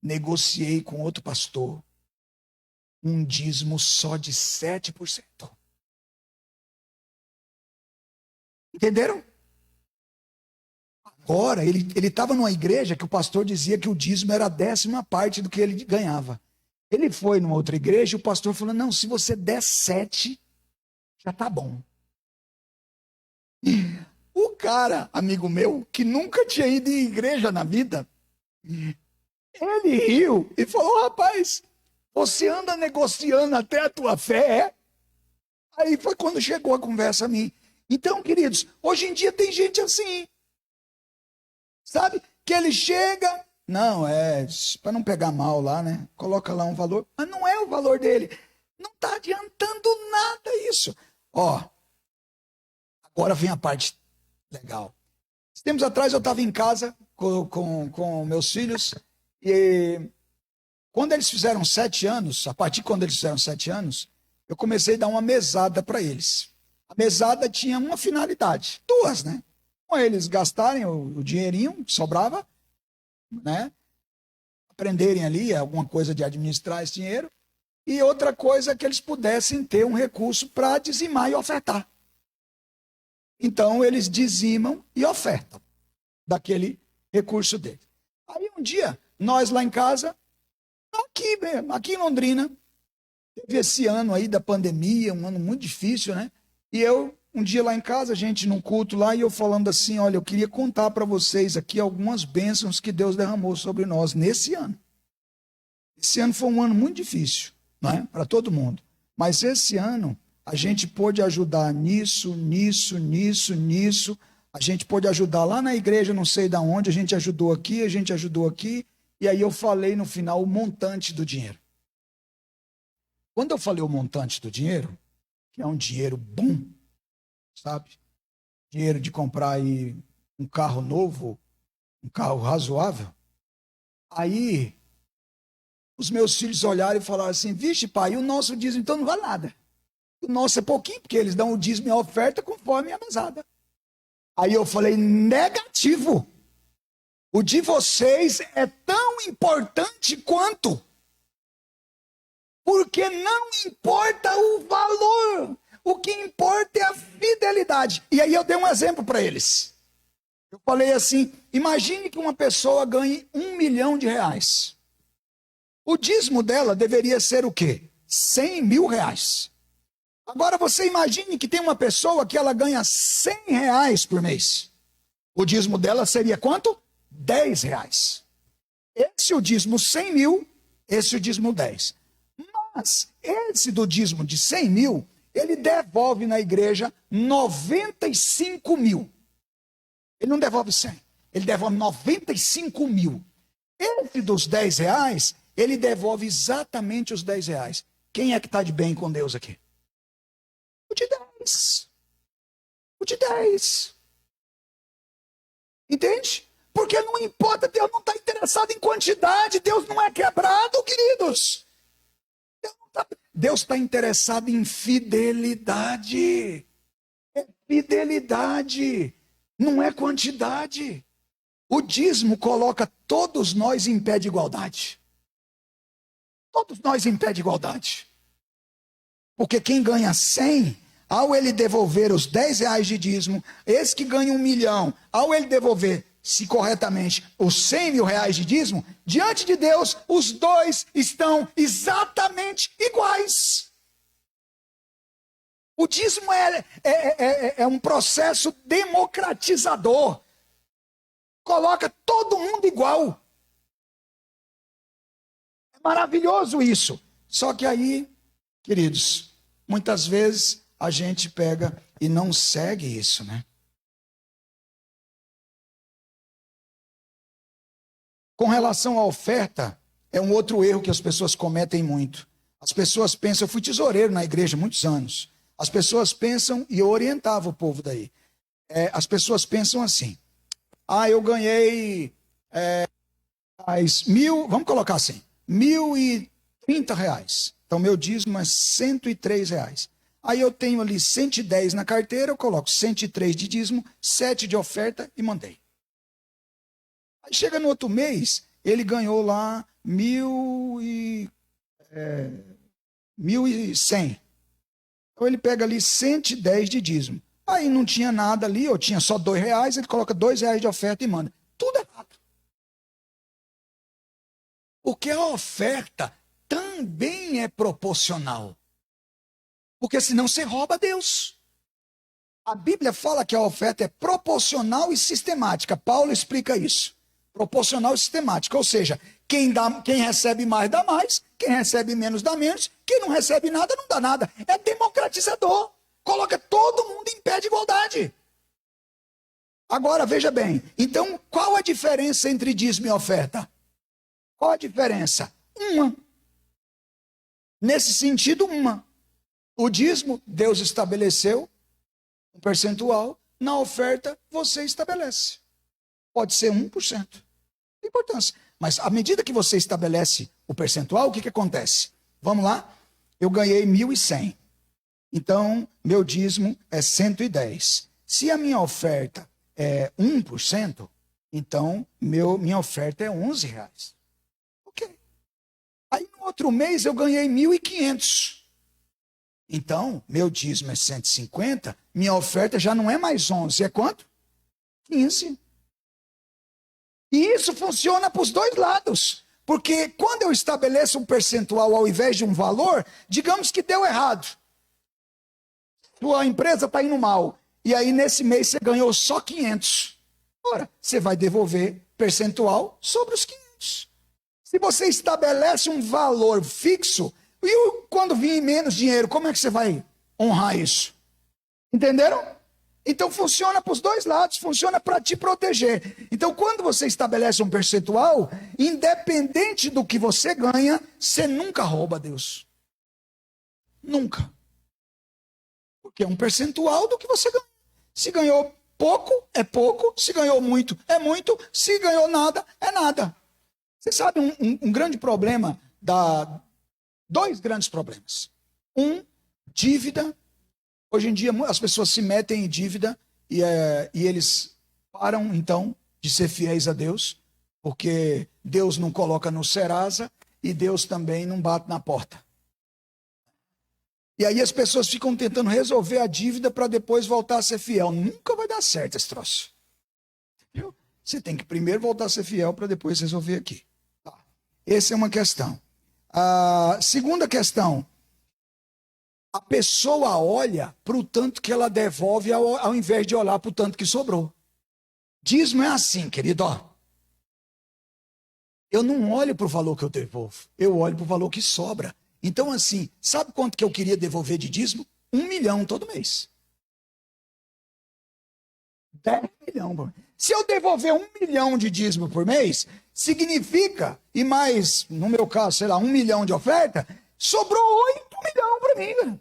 Negociei com outro pastor um dízimo só de 7%. Entenderam? Agora, ele estava numa igreja que o pastor dizia que o dízimo era a 10ª parte do que ele ganhava. Ele foi numa outra igreja e o pastor falou, não, se você der 7, já tá bom. O cara, amigo meu, que nunca tinha ido em igreja na vida, ele riu e falou, rapaz, você anda negociando até a tua fé, é? Aí foi quando chegou a conversa a mim. Então, queridos, hoje em dia tem gente assim, sabe? Que ele chega, não, para não pegar mal lá, né? Coloca lá um valor, mas não é o valor dele. Não está adiantando nada isso. Ó, agora vem a parte legal. Tempos atrás eu estava em casa com meus filhos e quando eles fizeram 7 anos, a partir de quando eles fizeram 7 anos, eu comecei a dar uma mesada para eles. A mesada tinha uma finalidade, 2, né? Com eles gastarem o dinheirinho que sobrava, né? Aprenderem ali alguma coisa de administrar esse dinheiro, e outra coisa é que eles pudessem ter um recurso para dizimar e ofertar. Então eles dizimam e ofertam daquele recurso dele. Aí um dia, nós lá em casa, aqui mesmo, aqui em Londrina, teve esse ano aí da pandemia, um ano muito difícil, né? E eu, um dia lá em casa, a gente num culto lá, e eu falando assim, olha, eu queria contar para vocês aqui algumas bênçãos que Deus derramou sobre nós nesse ano. Esse ano foi um ano muito difícil, não é? Para todo mundo. Mas esse ano, a gente pôde ajudar nisso. A gente pôde ajudar lá na igreja, não sei de onde, a gente ajudou aqui. E aí eu falei no final o montante do dinheiro. Quando eu falei o montante do dinheiro, que é um dinheiro bom, sabe? Dinheiro de comprar aí um carro novo, um carro razoável. Aí os meus filhos olharam e falaram assim, vixe pai, o nosso dízimo então não vale nada. O nosso é pouquinho, porque eles dão o dízimo e a oferta conforme a mesada. Aí eu falei, negativo. O de vocês é tão importante quanto. Porque não importa o valor. O que importa é a fidelidade. E aí eu dei um exemplo para eles. Eu falei assim, imagine que uma pessoa ganhe R$1 milhão. O dízimo dela deveria ser o quê? R$100 mil. Agora você imagine que tem uma pessoa que ela ganha R$100 por mês. O dízimo dela seria quanto? R$10. Esse é o dízimo 100 mil, esse é o dízimo 10. Mas esse do dízimo de 100 mil, ele devolve na igreja 95 mil. Ele não devolve 100, ele devolve 95 mil. Esse dos R$10, ele devolve exatamente os R$10. Quem é que está de bem com Deus aqui? O de 10. O de 10. Entende? Porque não importa, Deus não está interessado em quantidade, Deus não é quebrado, queridos. Deus está interessado em fidelidade. É fidelidade, não é quantidade. O dízimo coloca todos nós em pé de igualdade. Todos nós em pé de igualdade. Porque quem ganha 100, ao ele devolver os R$10 de dízimo, esse que ganha 1 milhão, ao ele devolver, se corretamente, os R$100 mil de dízimo, diante de Deus, os dois estão exatamente iguais. O dízimo é um processo democratizador. Coloca todo mundo igual. É maravilhoso isso. Só que aí, queridos, muitas vezes a gente pega e não segue isso, né? Com relação à oferta, é um outro erro que as pessoas cometem muito. As pessoas pensam, eu fui tesoureiro na igreja há muitos anos. As pessoas pensam, e eu orientava o povo daí. As pessoas pensam assim, eu ganhei vamos colocar assim, R$1.030. Então, meu dízimo é R$103. Aí eu tenho ali 110 na carteira, eu coloco 103 de dízimo, 7 de oferta e mandei. Aí chega no outro mês, ele ganhou lá 1.100. Então ele pega ali 110 de dízimo. Aí não tinha nada ali, ou tinha só R$2, ele coloca R$2 de oferta e manda. Tudo errado. Porque a oferta também é proporcional. Porque senão você rouba Deus. A Bíblia fala que a oferta é proporcional e sistemática. Paulo explica isso. Proporcional e sistemática. Ou seja, quem recebe mais dá mais, quem recebe menos dá menos, quem não recebe nada não dá nada. É democratizador. Coloca todo mundo em pé de igualdade. Agora, veja bem. Então, qual a diferença entre dízimo e oferta? Qual a diferença? Uma. Nesse sentido, uma. O dízimo, Deus estabeleceu um percentual. Na oferta, você estabelece. Pode ser 1%. Tem importância. Mas à medida que você estabelece o percentual, o que acontece? Vamos lá? Eu ganhei 1.100. Então, meu dízimo é 110. Se a minha oferta é 1%, então minha oferta é R$11. Ok. Aí no outro mês eu ganhei 1.500. Então, meu dízimo é 150, minha oferta já não é mais 11, é quanto? 15. E isso funciona para os dois lados. Porque quando eu estabeleço um percentual ao invés de um valor, digamos que deu errado. Sua empresa está indo mal. E aí nesse mês você ganhou só 500. Ora, você vai devolver percentual sobre os 500. Se você estabelece um valor fixo, e quando vir menos dinheiro, como é que você vai honrar isso? Entenderam? Então funciona para os dois lados, funciona para te proteger. Então quando você estabelece um percentual, independente do que você ganha, você nunca rouba Deus. Nunca. Porque é um percentual do que você ganha. Se ganhou pouco, é pouco. Se ganhou muito, é muito. Se ganhou nada, é nada. Você sabe um grande problema, dois grandes problemas. Dívida. Hoje em dia as pessoas se metem em dívida e eles param, então, de ser fiéis a Deus, porque Deus não coloca no Serasa e Deus também não bate na porta. E aí as pessoas ficam tentando resolver a dívida para depois voltar a ser fiel. Nunca vai dar certo esse troço. Entendeu? Você tem que primeiro voltar a ser fiel para depois resolver aqui. Tá. Essa é uma questão. A segunda questão. A pessoa olha para o tanto que ela devolve ao invés de olhar para o tanto que sobrou. Dízimo é assim, querido. Ó. Eu não olho para o valor que eu devolvo. Eu olho para o valor que sobra. Então, assim, sabe quanto que eu queria devolver de dízimo? 1 milhão todo mês. 10 milhões. Se eu devolver 1 milhão de dízimo por mês, significa, e mais, no meu caso, sei lá, 1 milhão de oferta, sobrou 8 milhões para mim, velho.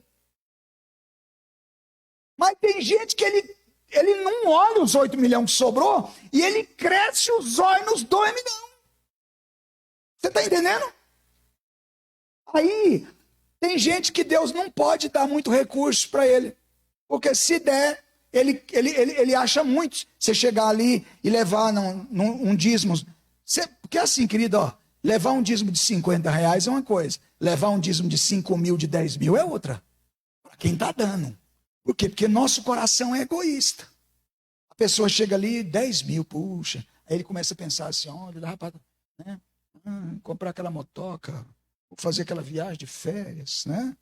Mas tem gente que ele não olha os 8 milhões que sobrou e ele cresce os olhos nos 2 milhões. Você está entendendo? Aí, tem gente que Deus não pode dar muito recurso para ele. Porque se der, ele acha muito. Você chegar ali e levar um dízimo. Porque assim, querido, ó, levar um dízimo de 50 reais é uma coisa. Levar um dízimo de 5 mil, de 10 mil é outra. Para quem está dando. Por quê? Porque nosso coração é egoísta. A pessoa chega ali, 10 mil, puxa. Aí ele começa a pensar assim, olha, dá para comprar aquela motoca, fazer aquela viagem de férias, né?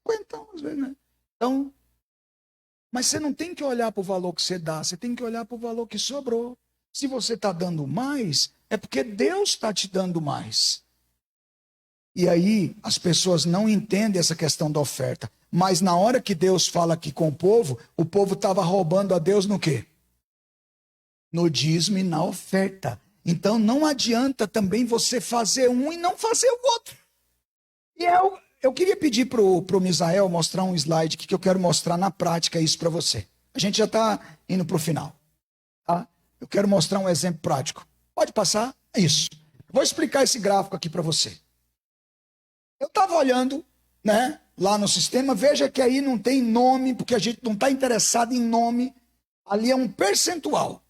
50 às vezes, né? Então, mas você não tem que olhar para o valor que você dá, você tem que olhar para o valor que sobrou. Se você está dando mais, é porque Deus está te dando mais. E aí, as pessoas não entendem essa questão da oferta. Mas na hora que Deus fala aqui com o povo estava roubando a Deus no quê? No dízimo e na oferta. Então não adianta também você fazer um e não fazer o outro. E eu queria pedir para o Misael mostrar um slide que eu quero mostrar na prática isso para você. A gente já está indo para o final. Tá? Eu quero mostrar um exemplo prático. Pode passar? Isso. Vou explicar esse gráfico aqui para você. Eu estava olhando, né, lá no sistema, veja que aí não tem nome, porque a gente não está interessado em nome. Ali é um percentual.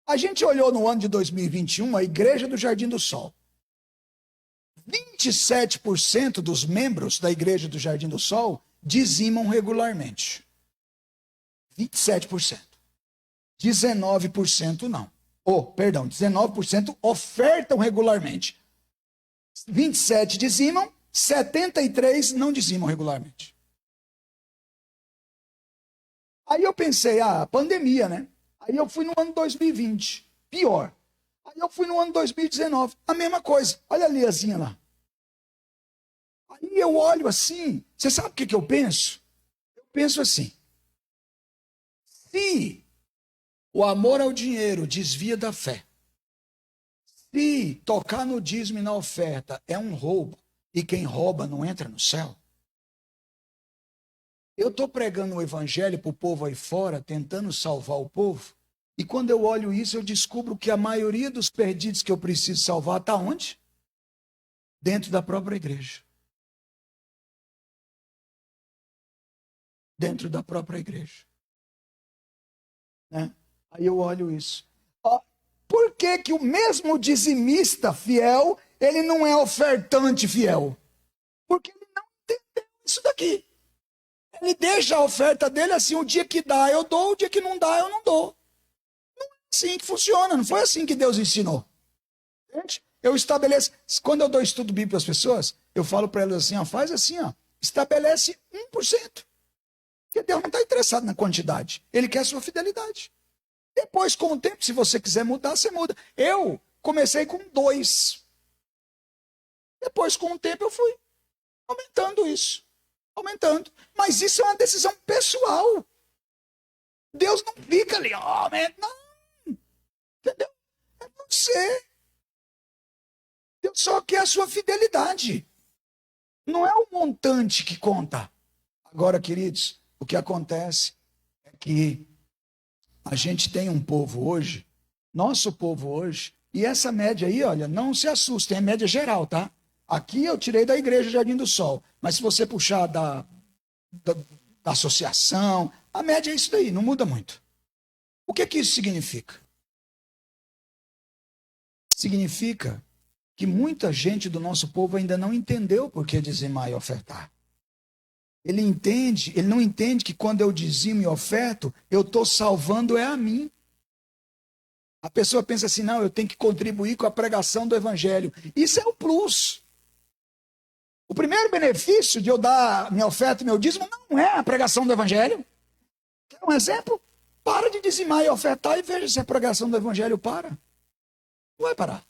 A gente olhou no ano de 2021 a Igreja do Jardim do Sol. 27% dos membros da Igreja do Jardim do Sol dizimam regularmente. 27%. 19% não. 19% ofertam regularmente. 27% dizimam, 73% não dizimam regularmente. Aí eu pensei, pandemia, né? Aí eu fui no ano 2020, pior. Aí eu fui no ano 2019, a mesma coisa. Olha a liazinha lá. Aí eu olho assim, você sabe o que eu penso? Eu penso assim, se o amor ao dinheiro desvia da fé, se tocar no dízimo e na oferta é um roubo, e quem rouba não entra no céu, eu estou pregando o evangelho para o povo aí fora, tentando salvar o povo, e quando eu olho isso, eu descubro que a maioria dos perdidos que eu preciso salvar está onde? Dentro da própria igreja. Dentro da própria igreja. Né? Aí eu olho isso. Por que que o mesmo dizimista fiel, ele não é ofertante fiel? Porque ele não entendeu isso daqui. Ele deixa a oferta dele assim, o dia que dá eu dou, o dia que não dá eu não dou. Assim que funciona, não foi assim que Deus ensinou. Gente, eu estabeleço, quando eu dou estudo bíblico para as pessoas, eu falo para elas assim, faz assim, estabelece 1%. Porque Deus não está interessado na quantidade, Ele quer a sua fidelidade. Depois, com o tempo, se você quiser mudar, você muda. Eu comecei com 2. Depois, com o tempo, eu fui aumentando isso. Aumentando. Mas isso é uma decisão pessoal. Deus não fica ali, aumenta, não. Entendeu? É você. Deus só quer a sua fidelidade. Não é o montante que conta. Agora, queridos, o que acontece é que a gente tem um povo hoje, nosso povo hoje, e essa média aí, olha, não se assustem, é média geral, tá? Aqui eu tirei da Igreja Jardim do Sol, mas se você puxar da associação, a média é isso daí, não muda muito. O que isso significa? Significa que muita gente do nosso povo ainda não entendeu por que dizimar e ofertar. Ele não entende que quando eu dizimo e oferto, eu estou salvando a mim. A pessoa pensa assim, não, eu tenho que contribuir com a pregação do evangelho. Isso é o plus. O primeiro benefício de eu dar minha oferta e meu dízimo não é a pregação do evangelho. Quer um exemplo? Para de dizimar e ofertar e veja se a pregação do evangelho para. Não vai parar.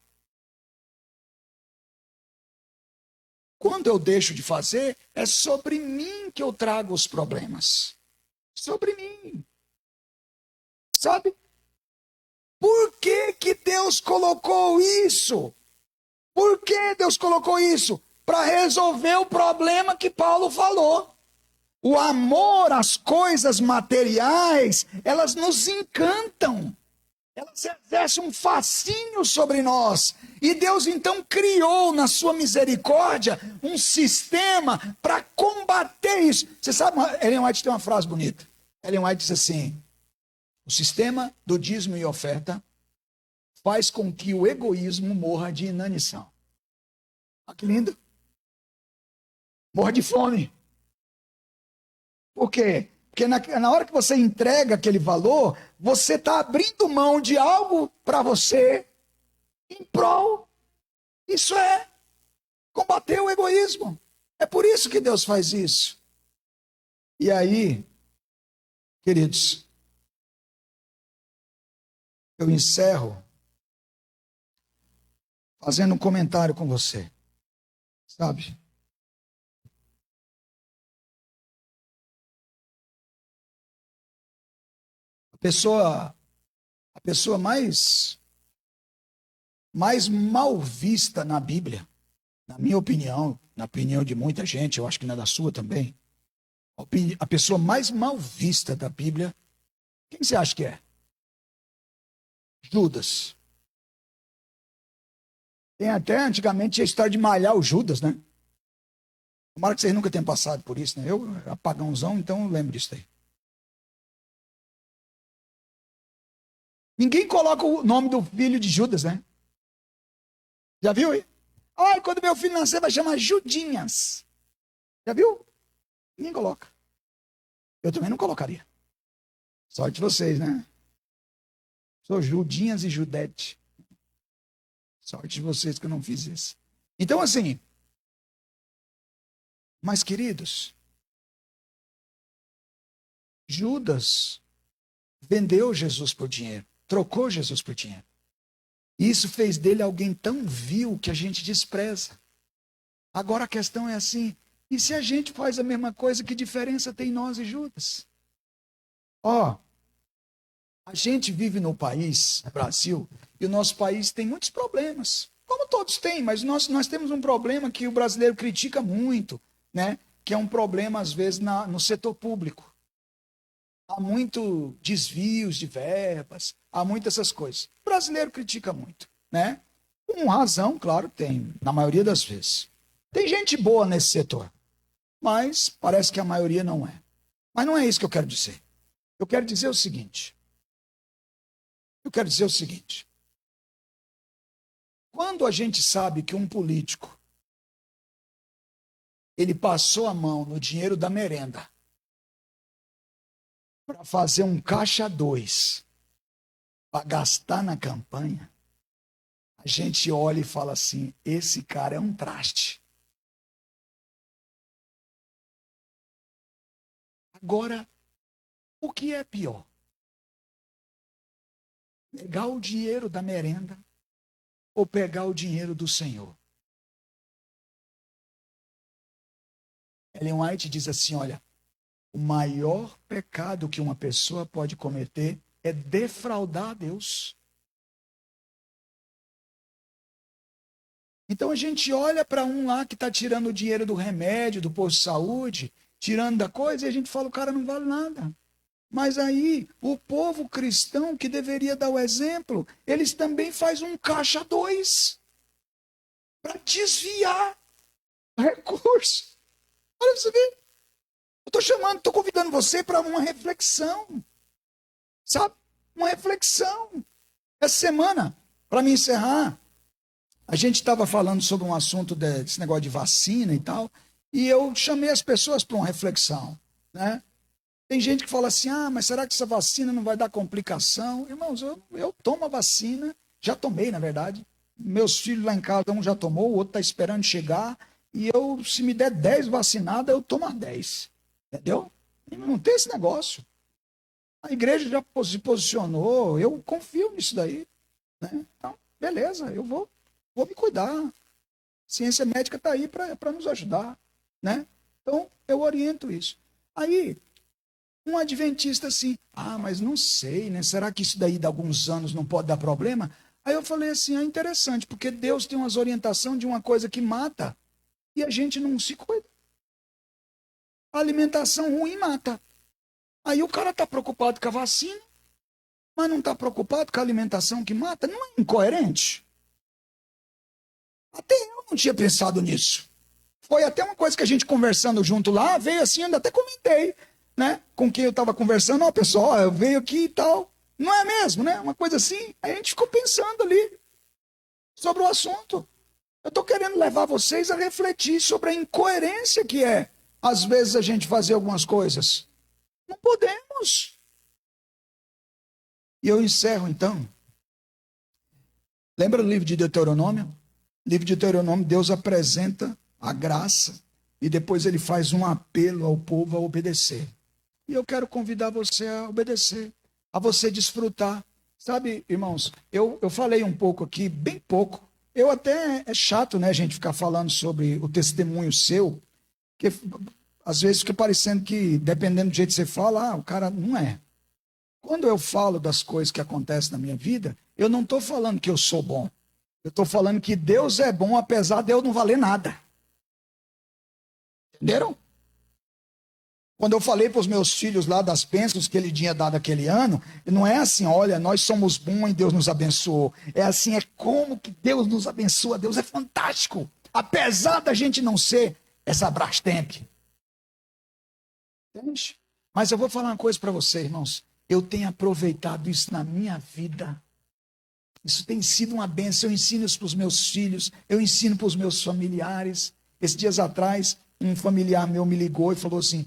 Quando eu deixo de fazer, é sobre mim que eu trago os problemas. Sobre mim. Sabe? Por que Deus colocou isso? Por que Deus colocou isso? Para resolver o problema que Paulo falou. O amor às coisas materiais, elas nos encantam. Elas exercem um fascínio sobre nós. E Deus então criou na sua misericórdia um sistema para combater isso. Você sabe, Ellen White tem uma frase bonita. Ellen White diz assim: o sistema do dízimo e oferta faz com que o egoísmo morra de inanição. Olha que lindo. Morra de fome. Por quê? Porque na hora que você entrega aquele valor, você está abrindo mão de algo para você em prol. Isso é combater o egoísmo. É por isso que Deus faz isso. E aí, queridos, eu encerro fazendo um comentário com você. Sabe? A pessoa mais mal vista na Bíblia, na minha opinião, na opinião de muita gente, eu acho que na da sua também, a pessoa mais mal vista da Bíblia, quem você acha que é? Judas. Tem até antigamente a história de malhar o Judas, né? Tomara que vocês nunca tenham passado por isso, né? Eu, apagãozão, então eu lembro disso aí. Ninguém coloca o nome do filho de Judas, né? Já viu aí? Ai, quando meu filho nascer vai chamar Judinhas. Já viu? Ninguém coloca. Eu também não colocaria. Sorte de vocês, né? Sou Judinhas e Judete. Sorte de vocês que eu não fiz isso. Então, assim, mas queridos, Judas vendeu Jesus por dinheiro, trocou Jesus por dinheiro. E isso fez dele alguém tão vil que a gente despreza. Agora a questão é assim, e se a gente faz a mesma coisa, que diferença tem nós e Judas? Ó, a gente vive no país, Brasil, e o nosso país tem muitos problemas. Como todos têm, mas nós temos um problema que o brasileiro critica muito, né? Que é um problema, às vezes, no setor público. Há muito desvios de verbas, há muitas essas coisas. O brasileiro critica muito, né? Com razão, claro, tem, na maioria das vezes. Tem gente boa nesse setor, mas parece que a maioria não é. Mas não é isso que eu quero dizer. Eu quero dizer o seguinte. Quando a gente sabe que um político ele passou a mão no dinheiro da merenda para fazer um caixa 2 para gastar na campanha, a gente olha e fala assim, esse cara é um traste. Agora, o que é pior? Pegar o dinheiro da merenda ou pegar o dinheiro do Senhor? Ellen White diz assim, olha, o maior pecado que uma pessoa pode cometer é defraudar a Deus. Então a gente olha para um lá que está tirando o dinheiro do remédio, do posto de saúde, tirando da coisa, e a gente fala, o cara não vale nada. Mas aí, o povo cristão que deveria dar o exemplo, eles também fazem um caixa 2 para desviar recursos. Olha pra você ver. Eu estou convidando você para uma reflexão. Sabe? uma reflexão. Essa semana, para me encerrar, a gente estava falando sobre um assunto desse negócio de vacina e tal, e eu chamei as pessoas para uma reflexão, né? Tem gente que fala assim, mas será que essa vacina não vai dar complicação? Irmãos, eu tomo a vacina, já tomei, na verdade. Meus filhos lá em casa, um já tomou, o outro está esperando chegar, e eu, se me der 10 vacinadas, eu tomo as 10. Entendeu? Não tem esse negócio. A igreja já se posicionou, eu confio nisso daí, né? Então, beleza, eu vou me cuidar. A ciência médica está aí para nos ajudar, né? Então, eu oriento isso. Aí, um adventista assim, mas não sei, né? Será que isso daí de alguns anos não pode dar problema? Aí eu falei assim, interessante, porque Deus tem umas orientações de uma coisa que mata e a gente não se cuida. A alimentação ruim mata. Aí o cara está preocupado com a vacina, mas não está preocupado com a alimentação que mata. Não é incoerente? Até eu não tinha pensado nisso. Foi até uma coisa que a gente conversando junto lá, veio assim, ainda até comentei, né? Com quem eu estava conversando, pessoal, eu veio aqui e tal. Não é mesmo, né? Uma coisa assim. Aí a gente ficou pensando ali sobre o assunto. Eu estou querendo levar vocês a refletir sobre a incoerência que é, às vezes, a gente fazer algumas coisas. Não podemos. E eu encerro, então. Lembra do livro de Deuteronômio? No livro de Deuteronômio, Deus apresenta a graça e depois ele faz um apelo ao povo a obedecer. E eu quero convidar você a obedecer, a você desfrutar. Sabe, irmãos, eu falei um pouco aqui, bem pouco. Eu até, é chato, né, a gente ficar falando sobre o testemunho seu, que às vezes fica parecendo que, dependendo do jeito que você fala, o cara não é. Quando eu falo das coisas que acontecem na minha vida, eu não estou falando que eu sou bom. Eu estou falando que Deus é bom, apesar de eu não valer nada. Entenderam? Quando eu falei para os meus filhos lá das bênçãos que ele tinha dado aquele ano, não é assim, olha, nós somos bons e Deus nos abençoou. É assim, é como que Deus nos abençoa. Deus é fantástico. Apesar da gente não ser essa Brastemp. Entende? Mas eu vou falar uma coisa para você, irmãos. Eu tenho aproveitado isso na minha vida. Isso tem sido uma bênção. Eu ensino isso para os meus filhos, eu ensino para os meus familiares. Esses dias atrás, um familiar meu me ligou e falou assim,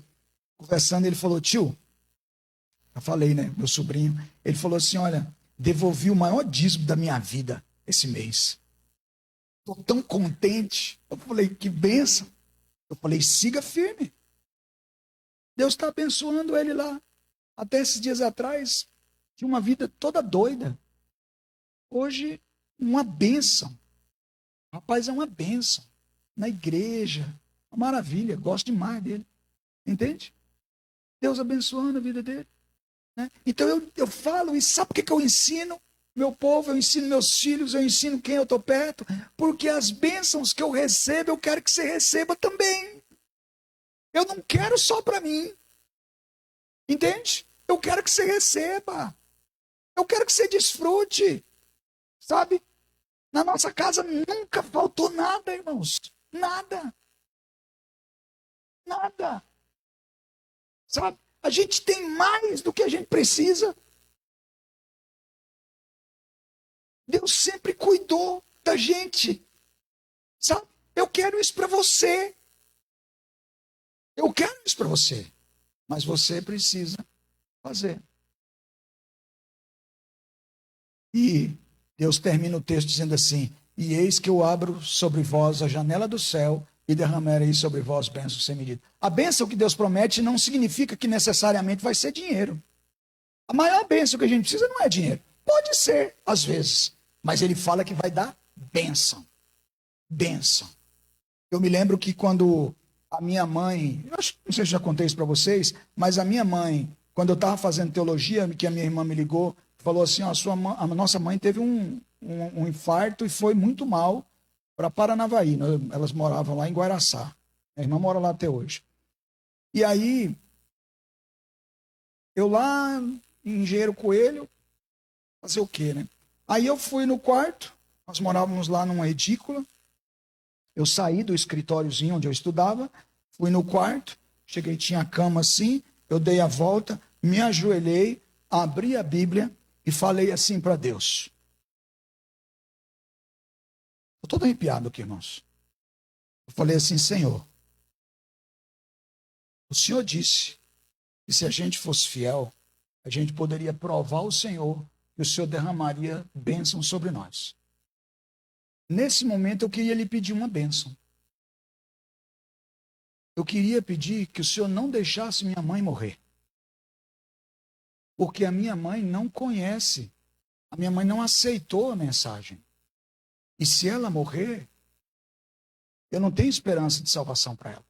conversando, ele falou, tio, eu falei, né, meu sobrinho, ele falou assim, olha, devolvi o maior dízimo da minha vida esse mês. Estou tão contente. Eu falei, que bênção. Eu falei, siga firme. Deus está abençoando ele lá. Até esses dias atrás, tinha uma vida toda doida. Hoje, uma bênção. Rapaz, é uma bênção. Na igreja, uma maravilha, gosto demais dele. Entende? Deus abençoando a vida dele. Né? Então eu falo, e sabe por que eu ensino meu povo, eu ensino meus filhos, eu ensino quem eu estou perto? Porque as bênçãos que eu recebo, eu quero que você receba também. Eu não quero só para mim. Entende? Eu quero que você receba. Eu quero que você desfrute. Sabe? Na nossa casa nunca faltou nada, irmãos. Nada. Nada. Sabe? A gente tem mais do que a gente precisa. Deus sempre cuidou da gente. Sabe? Eu quero isso para você. Eu quero isso para você. Mas você precisa fazer. E Deus termina o texto dizendo assim, e eis que eu abro sobre vós a janela do céu e derramarei sobre vós bênçãos sem medida. A bênção que Deus promete não significa que necessariamente vai ser dinheiro. A maior bênção que a gente precisa não é dinheiro. Pode ser, às vezes. Mas ele fala que vai dar bênção. Bênção. Eu me lembro que quando a minha mãe, não sei se já contei isso para vocês, mas a minha mãe, quando eu estava fazendo teologia, que a minha irmã me ligou, falou assim, ó, a nossa mãe teve um infarto e foi muito mal para Paranavaí. Elas moravam lá em Guaraçá. A irmã mora lá até hoje. E aí, eu lá em Engenheiro Coelho, fazer o quê, né? Aí eu fui no quarto, nós morávamos lá numa edícula, eu saí do escritóriozinho onde eu estudava, fui no quarto, cheguei, tinha a cama assim, eu dei a volta, me ajoelhei, abri a Bíblia e falei assim para Deus. Estou todo arrepiado aqui, irmãos. Eu falei assim, Senhor, o Senhor disse que se a gente fosse fiel, a gente poderia provar ao Senhor que o Senhor derramaria bênção sobre nós. Nesse momento eu queria lhe pedir uma bênção. Eu queria pedir que o Senhor não deixasse minha mãe morrer. Porque a minha mãe não conhece, a minha mãe não aceitou a mensagem. E se ela morrer, eu não tenho esperança de salvação para ela.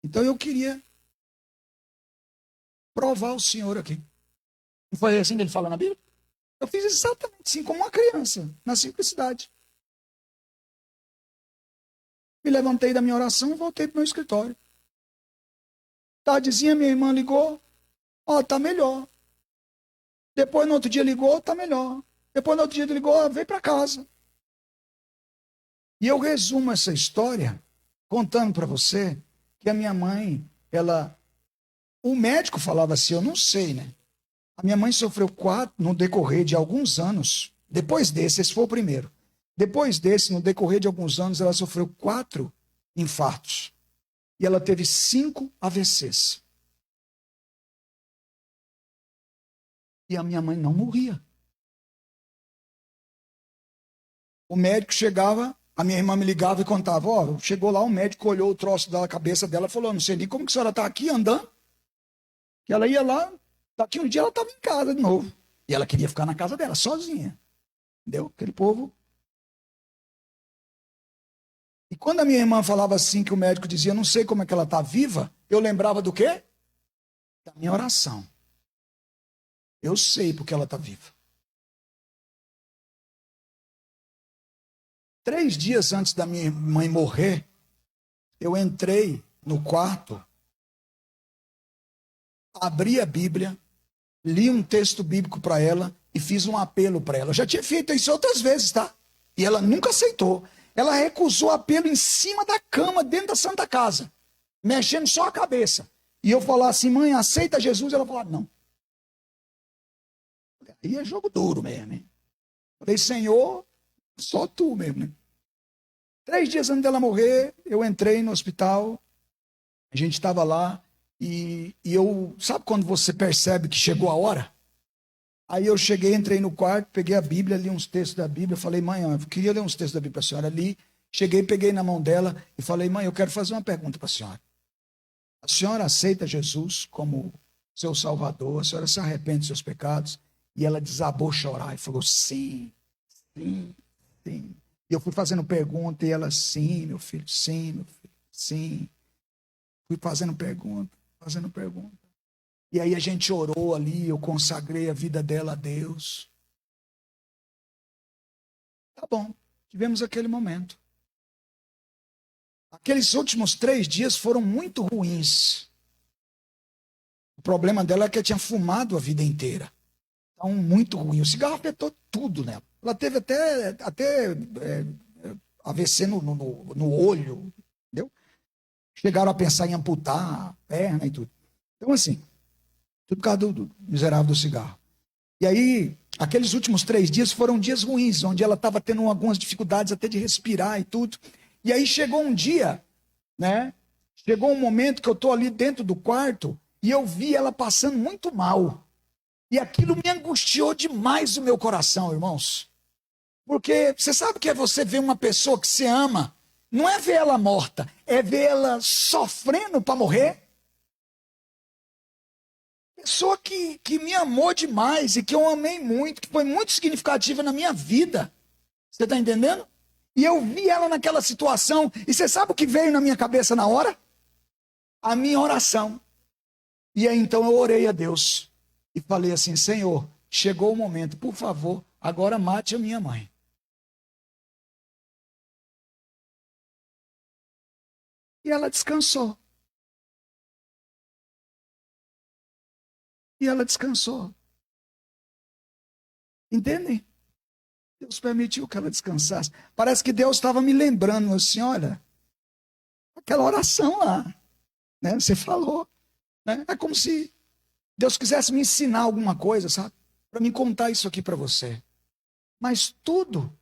Então eu queria provar o Senhor aqui. Não foi assim que ele fala na Bíblia? Eu fiz exatamente assim, como uma criança, na simplicidade. Me levantei da minha oração e voltei para o meu escritório. Tardezinha, minha irmã ligou. Ó, tá melhor. Depois, no outro dia, ligou, tá melhor. Depois, no outro dia, ligou, veio para casa. E eu resumo essa história contando para você que a minha mãe, o médico falava assim, eu não sei, né? A minha mãe sofreu 4 no decorrer de alguns anos. Depois desse, esse foi o primeiro. Depois desse, no decorrer de alguns anos, ela sofreu 4 infartos. E ela teve 5 AVCs. E a minha mãe não morria. O médico chegava, a minha irmã me ligava e contava, ó, chegou lá, o médico olhou o troço da cabeça dela e falou, não sei nem como que a senhora está aqui andando. Que ela ia lá, daqui um dia ela estava em casa de novo. E ela queria ficar na casa dela, sozinha. Entendeu? Aquele povo. E quando a minha irmã falava assim, que o médico dizia, não sei como é que ela está viva, eu lembrava do quê? Da minha oração. Eu sei porque ela está viva. 3 dias antes da minha mãe morrer, eu entrei no quarto, abri a Bíblia, li um texto bíblico para ela e fiz um apelo para ela. Eu já tinha feito isso outras vezes, tá? E ela nunca aceitou. Ela recusou o apelo em cima da cama, dentro da Santa Casa, mexendo só a cabeça. E eu falar assim, mãe, aceita Jesus? Ela falou, não. Aí é jogo duro mesmo, hein? Falei, Senhor, só tu mesmo, né? 3 dias antes dela morrer, eu entrei no hospital, a gente estava lá, e eu, sabe quando você percebe que chegou a hora? Aí eu cheguei, entrei no quarto, peguei a Bíblia, li uns textos da Bíblia, falei, mãe, eu queria ler uns textos da Bíblia para a senhora, li, cheguei, peguei na mão dela e falei, mãe, eu quero fazer uma pergunta para a senhora. A senhora aceita Jesus como seu Salvador? A senhora se arrepende dos seus pecados? E ela desabou a chorar e falou, sim, sim, sim. E eu fui fazendo pergunta e ela, sim, meu filho, sim. Fui fazendo pergunta. E aí a gente orou ali, eu consagrei a vida dela a Deus. Tá bom, tivemos aquele momento. Aqueles últimos 3 dias foram muito ruins. O problema dela é que ela tinha fumado a vida inteira. Então, muito ruim. O cigarro afetou tudo nela. Ela teve até AVC no olho, entendeu? Chegaram a pensar em amputar a perna e tudo. Então, assim, tudo por causa do miserável do cigarro. E aí, aqueles últimos 3 dias foram dias ruins, onde ela estava tendo algumas dificuldades até de respirar e tudo. E aí chegou um dia, né? Chegou um momento que eu estou ali dentro do quarto e eu vi ela passando muito mal. E aquilo me angustiou demais o meu coração, irmãos. Porque você sabe o que é você ver uma pessoa que você ama? Não é ver ela morta, é ver ela sofrendo para morrer. Pessoa que me amou demais e que eu amei muito, que foi muito significativa na minha vida. Você está entendendo? E eu vi ela naquela situação. E você sabe o que veio na minha cabeça na hora? A minha oração. E aí então eu orei a Deus. E falei assim, Senhor, chegou o momento, por favor, agora mate a minha mãe. E ela descansou. Entendem? Deus permitiu que ela descansasse. Parece que Deus estava me lembrando assim, olha, aquela oração lá, né? Você falou, né? É como se Deus quisesse me ensinar alguma coisa, sabe? Para me contar isso aqui para você. Mas tudo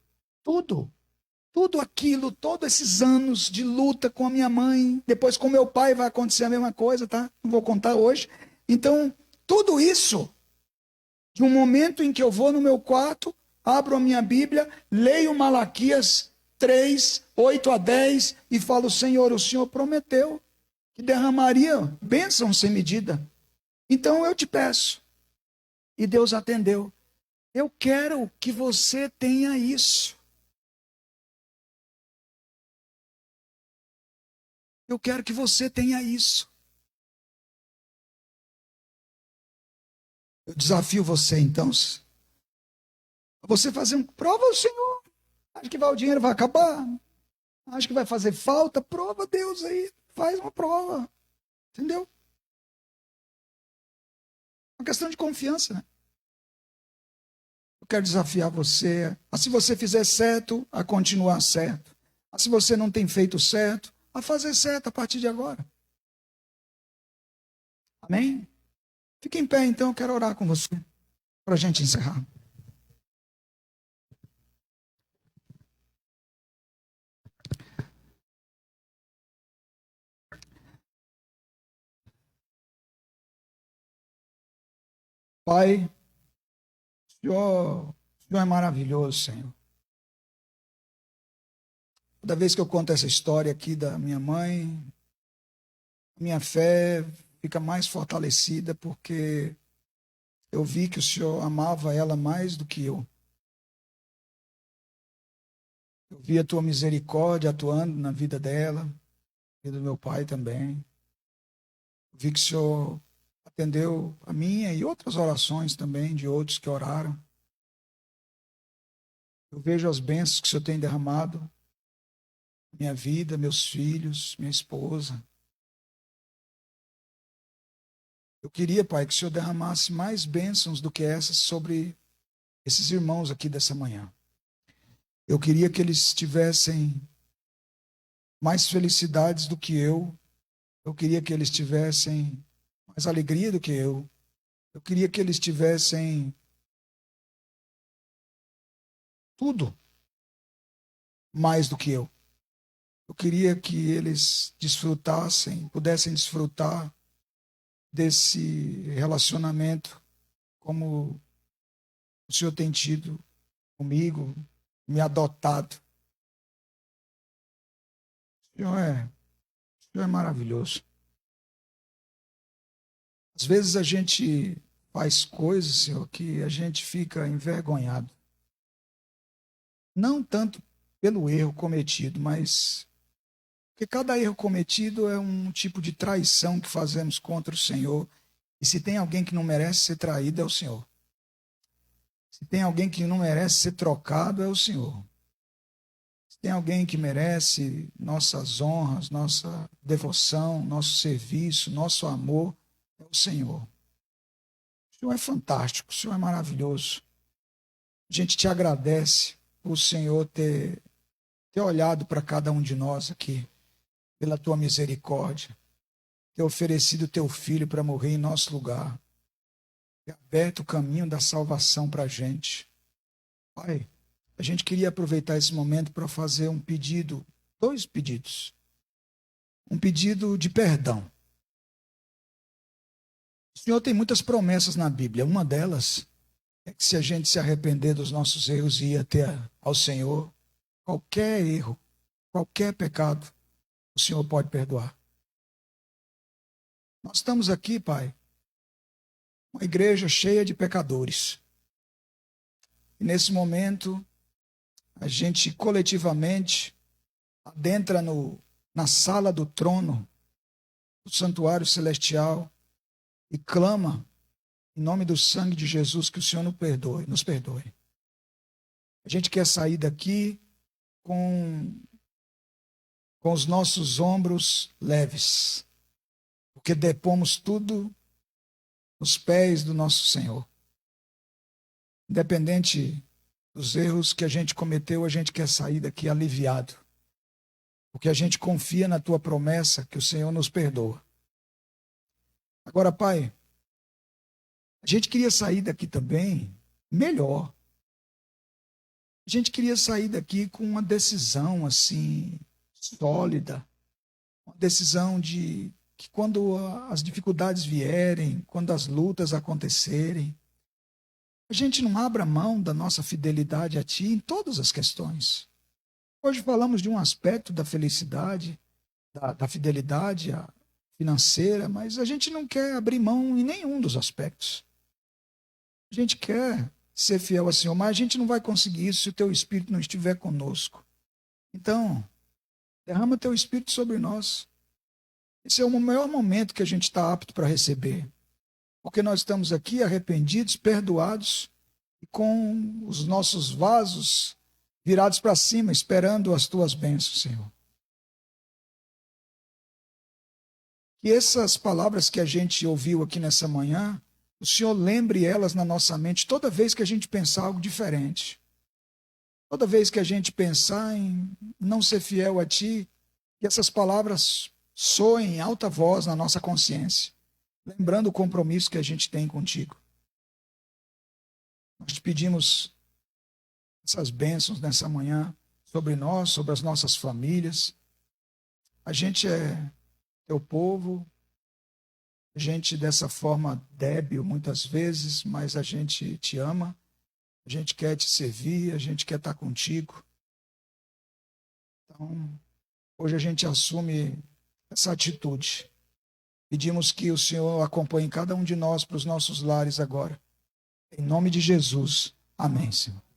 aquilo, todos esses anos de luta com a minha mãe, depois com meu pai vai acontecer a mesma coisa, tá? Não vou contar hoje. Então, tudo isso, de um momento em que eu vou no meu quarto, abro a minha Bíblia, leio Malaquias 3, 8 a 10 e falo, Senhor, o Senhor prometeu que derramaria bênção sem medida. Então eu te peço. E Deus atendeu. Eu quero que você tenha isso. Eu quero que você tenha isso. Eu desafio você, então, você fazer prova ao Senhor. Acho que o dinheiro vai acabar. Acho que vai fazer falta. Prova Deus aí. Faz uma prova. Entendeu? Uma questão de confiança, né? Eu quero desafiar você a, se você fizer certo, a continuar certo. A, se você não tem feito certo, a fazer certo a partir de agora. Amém? Fique em pé, então, eu quero orar com você, para a gente encerrar. Pai, o Senhor é maravilhoso, Senhor. Toda vez que eu conto essa história aqui da minha mãe, minha fé fica mais fortalecida, porque eu vi que o Senhor amava ela mais do que eu. Eu vi a tua misericórdia atuando na vida dela, e do meu pai também. Eu vi que o Senhor atendeu a minha e outras orações também de outros que oraram. Eu vejo as bênçãos que o Senhor tem derramado na minha vida, meus filhos, minha esposa. Eu queria, Pai, que o Senhor derramasse mais bênçãos do que essas sobre esses irmãos aqui dessa manhã. Eu queria que eles tivessem mais felicidades do que eu. Eu queria que eles tivessem mais alegria do que eu. Eu queria que eles tivessem tudo mais do que eu. Eu queria que eles desfrutassem, pudessem desfrutar desse relacionamento como o Senhor tem tido comigo, me adotado. O Senhor é maravilhoso. Às vezes a gente faz coisas, Senhor, que a gente fica envergonhado. Não tanto pelo erro cometido, mas porque cada erro cometido é um tipo de traição que fazemos contra o Senhor. E se tem alguém que não merece ser traído, é o Senhor. Se tem alguém que não merece ser trocado, é o Senhor. Se tem alguém que merece nossas honras, nossa devoção, nosso serviço, nosso amor, é o Senhor. O Senhor é fantástico, o Senhor é maravilhoso. A gente te agradece por o Senhor ter olhado para cada um de nós aqui, pela tua misericórdia, ter oferecido o teu filho para morrer em nosso lugar, ter aberto o caminho da salvação para a gente. Pai, a gente queria aproveitar esse momento para fazer um pedido, 2 pedidos. Um pedido de perdão. O Senhor tem muitas promessas na Bíblia. Uma delas é que se a gente se arrepender dos nossos erros e ir até ao Senhor, qualquer erro, qualquer pecado, o Senhor pode perdoar. Nós estamos aqui, Pai, uma igreja cheia de pecadores. E nesse momento, a gente coletivamente adentra na sala do trono, do santuário celestial, e clama em nome do sangue de Jesus que o Senhor nos perdoe. A gente quer sair daqui com os nossos ombros leves, porque depomos tudo nos pés do nosso Senhor. Independente dos erros que a gente cometeu, a gente quer sair daqui aliviado, porque a gente confia na tua promessa que o Senhor nos perdoa. Agora, Pai, A gente queria sair daqui também melhor. A gente queria sair daqui com uma decisão assim sólida, uma decisão de que quando as dificuldades vierem, quando as lutas acontecerem, a gente não abra mão da nossa fidelidade a Ti em todas as questões. Hoje falamos de um aspecto da felicidade, da fidelidade financeira, mas a gente não quer abrir mão em nenhum dos aspectos. A gente quer ser fiel ao Senhor, mas a gente não vai conseguir isso se o Teu Espírito não estiver conosco. Então, derrama Teu Espírito sobre nós. Esse é o maior momento que a gente está apto para receber. Porque nós estamos aqui arrependidos, perdoados, e com os nossos vasos virados para cima, esperando as Tuas bênçãos, Senhor. Que essas palavras que a gente ouviu aqui nessa manhã, o Senhor lembre elas na nossa mente toda vez que a gente pensar algo diferente. Toda vez que a gente pensar em não ser fiel a Ti, que essas palavras soem em alta voz na nossa consciência, lembrando o compromisso que a gente tem contigo. Nós te pedimos essas bênçãos nessa manhã sobre nós, sobre as nossas famílias. A gente é Teu povo, a gente dessa forma débil muitas vezes, mas a gente te ama, a gente quer te servir, a gente quer estar contigo. Então, hoje a gente assume essa atitude. Pedimos que o Senhor acompanhe cada um de nós para os nossos lares agora. Em nome de Jesus. Amém, Senhor.